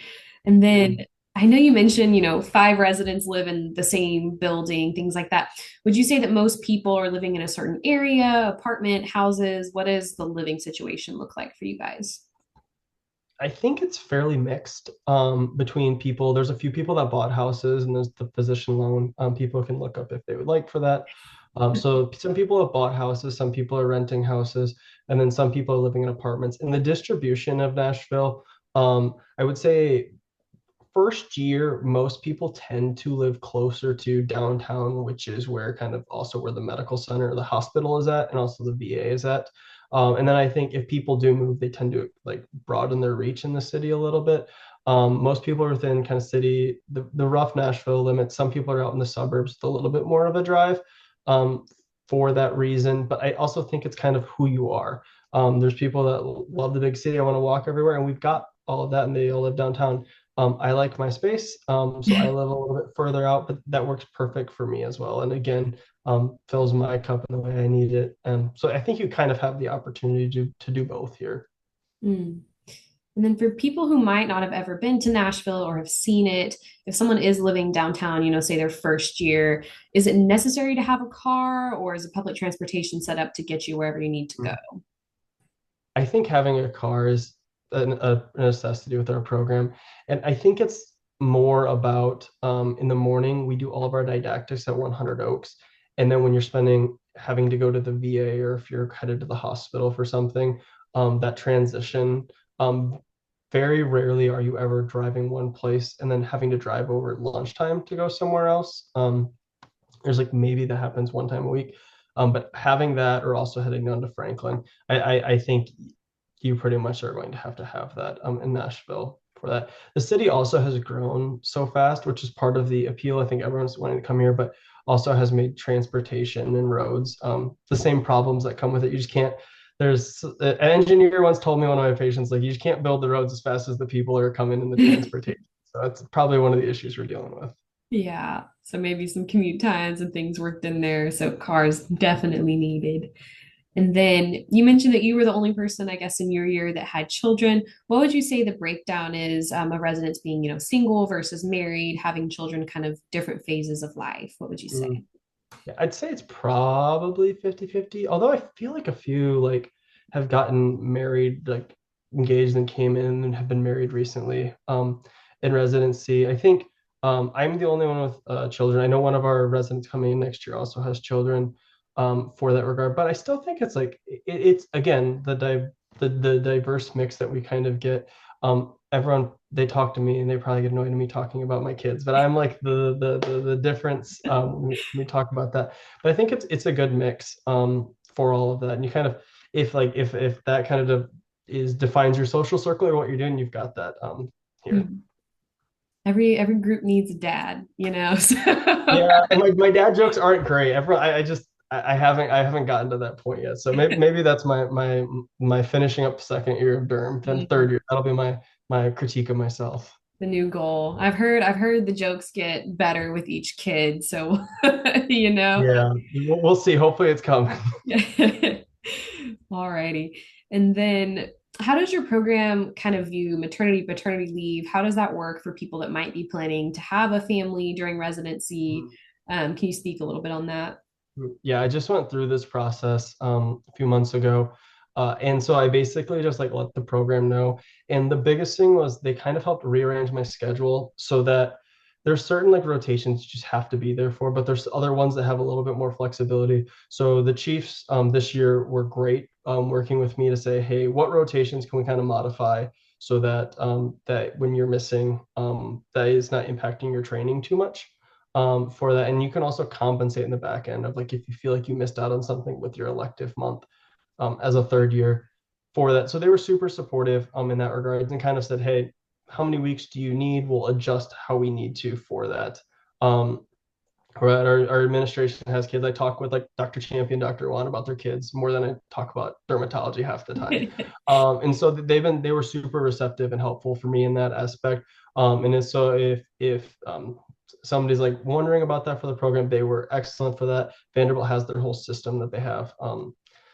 And then Mhm. I know you mentioned, five residents live in the same building, things like that. Would you say that most people are living in a certain area, apartment, houses? What does the living situation look like for you guys? I think it's fairly mixed between people. There's a few people that bought houses, and there's the physician loan. People can look up if they would like for that. So some people have bought houses, some people are renting houses, and then some people are living in apartments. In the distribution of Nashville, I would say first year, most people tend to live closer to downtown, which is where kind of also where the medical center, the hospital is at, and also the VA is at. And then I think if people do move, they tend to like broaden their reach in the city a little bit. Most people are within kind of city, the rough Nashville limits. Some people are out in the suburbs, with a little bit more of a drive um, for that reason. But I also think it's kind of who you are. There's people that love the big city. I want to walk everywhere, and we've got all of that, and they all live downtown. I like my space, so I live a little bit further out, but that works perfect for me as well. And again, fills my cup in the way I need it. And so I think you kind of have the opportunity to do both here. Mm. And then for people who might not have ever been to Nashville or have seen it, if someone is living downtown, say their first year, is it necessary to have a car or is a public transportation set up to get you wherever you need to go? I think having a car is a necessity with our program. And I think it's more about in the morning, we do all of our didactics at 100 Oaks. And then when you're having to go to the VA or if you're headed to the hospital for something, that transition, um, very rarely are you ever driving one place and then having to drive over at lunchtime to go somewhere else. There's like maybe that happens one time a week. But having that or also heading down to Franklin, I think you pretty much are going to have that in Nashville for that. The city also has grown so fast, which is part of the appeal. I think everyone's wanting to come here, but also has made transportation and roads the same problems that come with it. You just can't. There's an engineer once told me one of my patients like you just can't build the roads as fast as the people are coming in the transportation. So that's probably one of the issues we're dealing with. Yeah, so maybe some commute times and things worked in there. So cars definitely needed. And then you mentioned that you were the only person, I guess, in your year that had children. What would you say the breakdown is of residents being, single versus married, having children, kind of different phases of life? What would you say? Mm. Yeah, I'd say it's probably 50-50. Although I feel like a few like have gotten married, like engaged and came in and have been married recently in residency. I think I'm the only one with children. I know one of our residents coming in next year also has children for that regard, but I still think it's like it's again the diverse mix that we kind of get. Everyone they talk to me and they probably get annoyed at me talking about my kids, but I'm like the difference when we talk about that. But I think it's a good mix for all of that. And you kind of if that kind of is defines your social circle or what you're doing, you've got that here. Mhm. Every group needs a dad, you know. So Yeah, and my dad jokes aren't great. Everyone, I just I haven't gotten to that point yet. So maybe that's my finishing up second year of derm, then third year. That'll be my critique of myself. the new goal. I've heard the jokes get better with each kid, so you know. Yeah, we'll see. Hopefully it's coming. Alrighty. And then how does your program kind of view maternity, paternity leave? How does that work for people that might be planning to have a family during residency? Can you speak a little bit on that? Yeah, I just went through this process a few months ago. And so I basically just like let the program know. And the biggest thing was they kind of helped rearrange my schedule so that there's certain like rotations you just have to be there for, but there's other ones that have a little bit more flexibility. So the Chiefs this year were great working with me to say, hey, what rotations can we kind of modify so that that when you're missing, that is not impacting your training too much for that. And you can also compensate in the back end of like if you feel like you missed out on something with your elective month as a third year for that. So they were super supportive in that regard and kind of said, hey, how many weeks do you need? We'll adjust how we need to for that. Um, right, our administration has kids. I talk with like Dr. Champion, Dr. Juan about their kids more than I talk about dermatology half the time. And so they were super receptive and helpful for me in that aspect. And so if somebody's like wondering about that for the program, they were excellent for that. Vanderbilt has their whole system that they have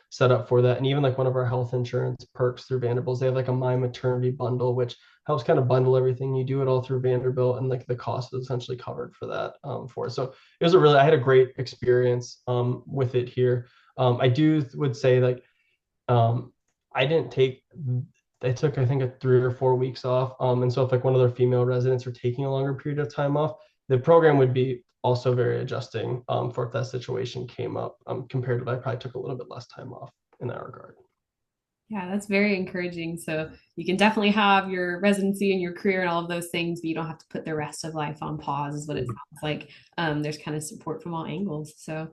set up for that. And even like one of our health insurance perks through Vanderbilt, they have like a My Maternity bundle, which helps kind of bundle everything. You do it all through Vanderbilt, and like the cost is essentially covered for that for it. So it was I had a great experience with it here. I do would say like um, I didn't take they took I think a 3 or 4 weeks off. And so if like one of their female residents are taking a longer period of time off, the program would be also very adjusting for if that situation came up compared to I probably took a little bit less time off in that regard. Yeah, that's very encouraging. So you can definitely have your residency and your career and all of those things, but you don't have to put the rest of life on pause, is what it sounds like. There's kind of support from all angles. So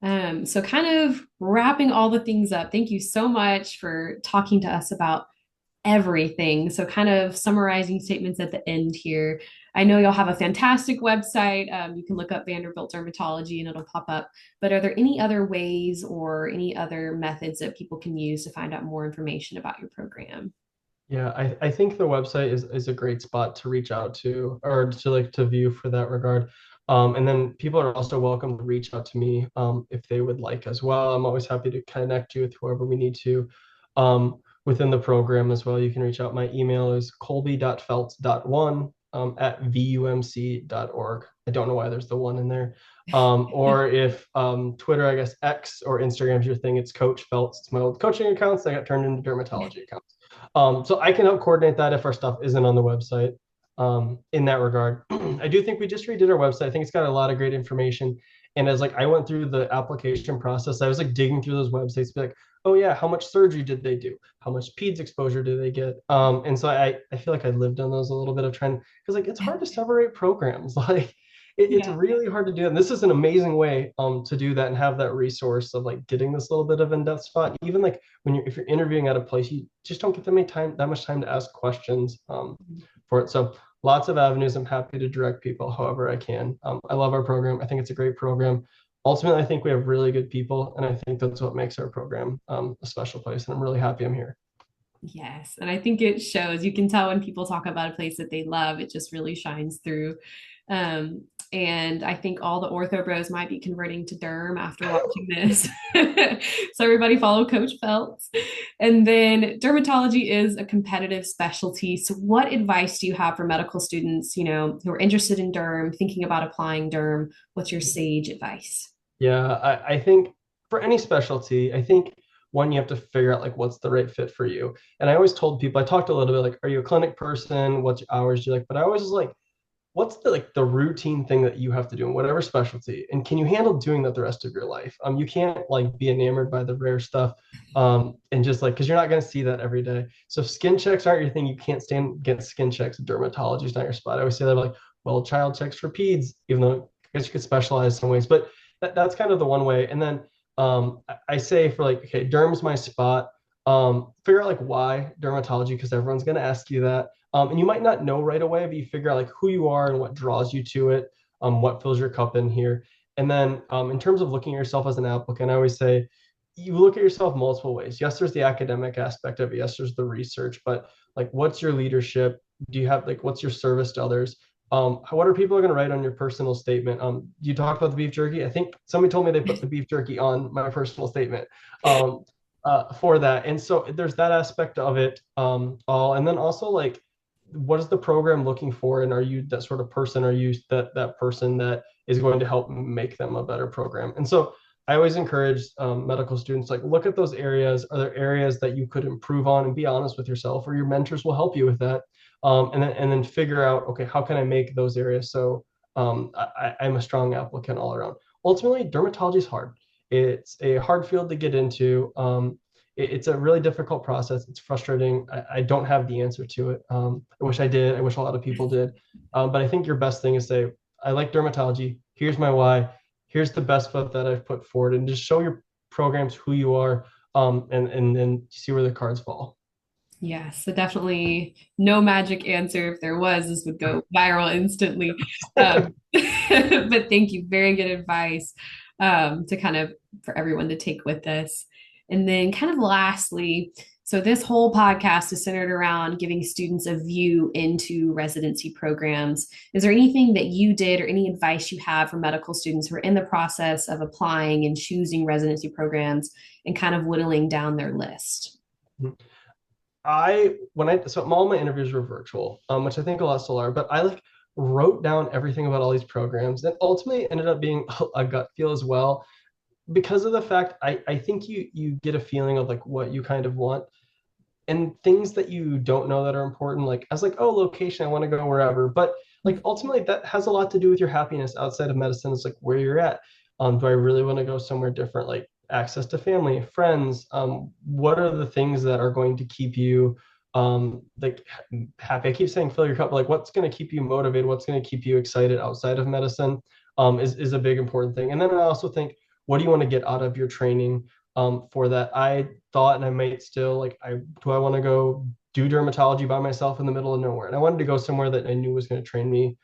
kind of wrapping all the things up, thank you so much for talking to us about everything. So, kind of summarizing statements at the end here. I know you'll have a fantastic website. You can look up Vanderbilt Dermatology and it'll pop up. But are there any other ways or any other methods that people can use to find out more information about your program? Yeah, I think the website is a great spot to reach out to or to like to view for that regard. And then people are also welcome to reach out to me if they would like as well. I'm always happy to connect you with whoever we need to within the program as well. You can reach out. My email is colby.feltz.1 at vumc.org. I don't know why there's the one in there. Or if Twitter, I guess X or Instagram's your thing, it's Coach Feltz. It's my old coaching accounts. I got turned into dermatology accounts. So I can help coordinate that if our stuff isn't on the website in that regard. I do think we just redid our website. I think it's got a lot of great information. And as like I went through the application process, I was like digging through those websites, be like, oh yeah, how much surgery did they do? How much peds exposure did they get? And so I feel like I lived on those a little bit of trying because like it's hard to separate programs. Like it's Yeah. really hard to do. And this is an amazing way to do that and have that resource of like getting this little bit of in-depth spot. Even like when you're if you're interviewing at a place, you just don't get that much time to ask questions for it. So lots of avenues. I'm happy to direct people however I can. I love our program. I think it's a great program. Ultimately, I think we have really good people, and I think that's what makes our program a special place. And I'm really happy I'm here. Yes. And I think it shows. You can tell when people talk about a place that they love, it just really shines through. Um, and I think all the ortho bros might be converting to derm after watching this. So everybody follow Coach Phelps. And then dermatology is a competitive specialty. So what advice do you have for medical students, who are interested in derm, thinking about applying derm? What's your sage advice? Yeah, I think for any specialty, I think one, you have to figure out like what's the right fit for you. And I always told people, I talked a little bit like, are you a clinic person? What's your hours do you like? But I always was like, what's the like the routine thing that you have to do in whatever specialty, and can you handle doing that the rest of your life? You can't like be enamored by the rare stuff, and just like because you're not going to see that every day. So if skin checks aren't your thing, you can't stand get skin checks. Dermatology is not your spot. I always say that like, well, child checks for peds, even though I guess you could specialize some ways, but that's kind of the one way. And then I say for like, okay, derm's my spot. Figure out like why dermatology, because everyone's going to ask you that. And you might not know right away, but you figure out like who you are and what draws you to it, what fills your cup in here. And then in terms of looking at yourself as an applicant, I always say you look at yourself multiple ways. Yes, there's the academic aspect of it. Yes, there's the research, but like what's your leadership? Do you have like what's your service to others? What are people going to write on your personal statement? You talked about the beef jerky. I think somebody told me they put the beef jerky on my personal statement. Um, for that. And so there's that aspect of it. And then also like, what is the program looking for? And are you that sort of person? Are you that person that is going to help make them a better program? And so I always encourage medical students, like look at those areas. Are there areas that you could improve on, and be honest with yourself, or your mentors will help you with that. And then figure out, okay, how can I make those areas so I'm a strong applicant all around. Ultimately, dermatology is hard. It's a hard field to get into. It's a really difficult process. It's frustrating. I don't have the answer to it. I wish I did. I wish a lot of people did. But I think your best thing is say, I like dermatology. Here's my why. Here's the best foot that I've put forward, and just show your programs who you are, and then see where the cards fall. Yes, so definitely no magic answer. If there was, this would go viral instantly. But thank you. Very good advice to kind of for everyone to take with this. And then, kind of lastly, so this whole podcast is centered around giving students a view into residency programs. Is there anything that you did or any advice you have for medical students who are in the process of applying and choosing residency programs and kind of whittling down their list? So all my interviews were virtual, which I think a lot still are, but I like wrote down everything about all these programs that ultimately ended up being a gut feel as well, because of the fact I think you get a feeling of like what you kind of want, and things that you don't know that are important, like I was like, oh, location, I want to go wherever, but like ultimately that has a lot to do with your happiness outside of medicine. It's like where you're at. Do I really want to go somewhere different, like access to family, friends? What are the things that are going to keep you like happy? I keep saying fill your cup, but like what's going to keep you motivated, what's going to keep you excited outside of medicine, is a big important thing. And then I also think, what do you want to get out of your training? For that, I thought, and I might still like, I want to go do dermatology by myself in the middle of nowhere, and I wanted to go somewhere that I knew was going to train me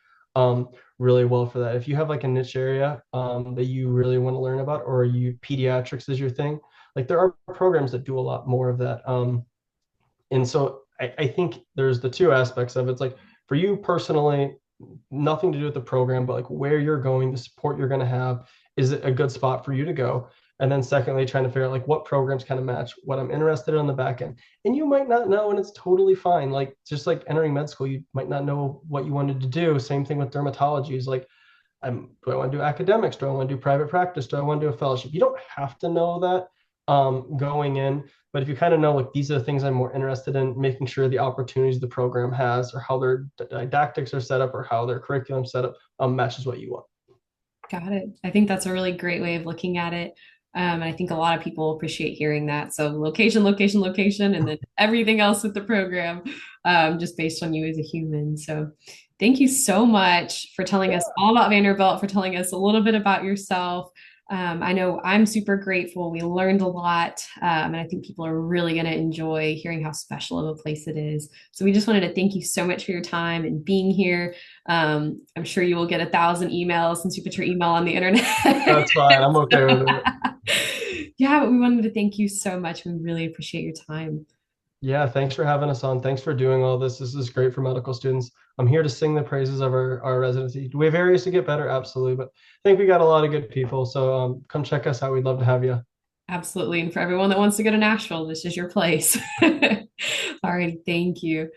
really well for that. If you have like a niche area that you really want to learn about, or you pediatrics is your thing, like there are programs that do a lot more of that. And so I think there's the two aspects of it. It's like for you personally, nothing to do with the program, but like where you're going, the support you're going to have, is it a good spot for you to go? And then secondly, trying to figure out like what programs kind of match what I'm interested in on the back end. And you might not know, and it's totally fine. Like just like entering med school, you might not know what you wanted to do. Same thing with dermatology. Is like, do I want to do academics? Do I want to do private practice? Do I want to do a fellowship? You don't have to know that going in, but if you kind of know like these are the things I'm more interested in, making sure the opportunities the program has, or how their didactics are set up, or how their curriculum set up, matches what you want. Got it. I think that's a really great way of looking at it. And I think a lot of people appreciate hearing that. So location, location, location, and then everything else with the program, just based on you as a human. So thank you so much for telling us all about Vanderbilt, for telling us a little bit about yourself. I know I'm super grateful. We learned a lot, and I think people are really going to enjoy hearing how special of a place it is. So we just wanted to thank you so much for your time and being here. I'm sure you will get 1,000 emails since you put your email on the internet. That's fine. I'm okay with it. Yeah, but we wanted to thank you so much. We really appreciate your time. Yeah, thanks for having us on. Thanks for doing all this. This is great for medical students. I'm here to sing the praises of our residency. Do we have areas to get better? Absolutely. But I think we got a lot of good people. So come check us out. We'd love to have you. Absolutely. And for everyone that wants to go to Nashville, this is your place. All right. Thank you.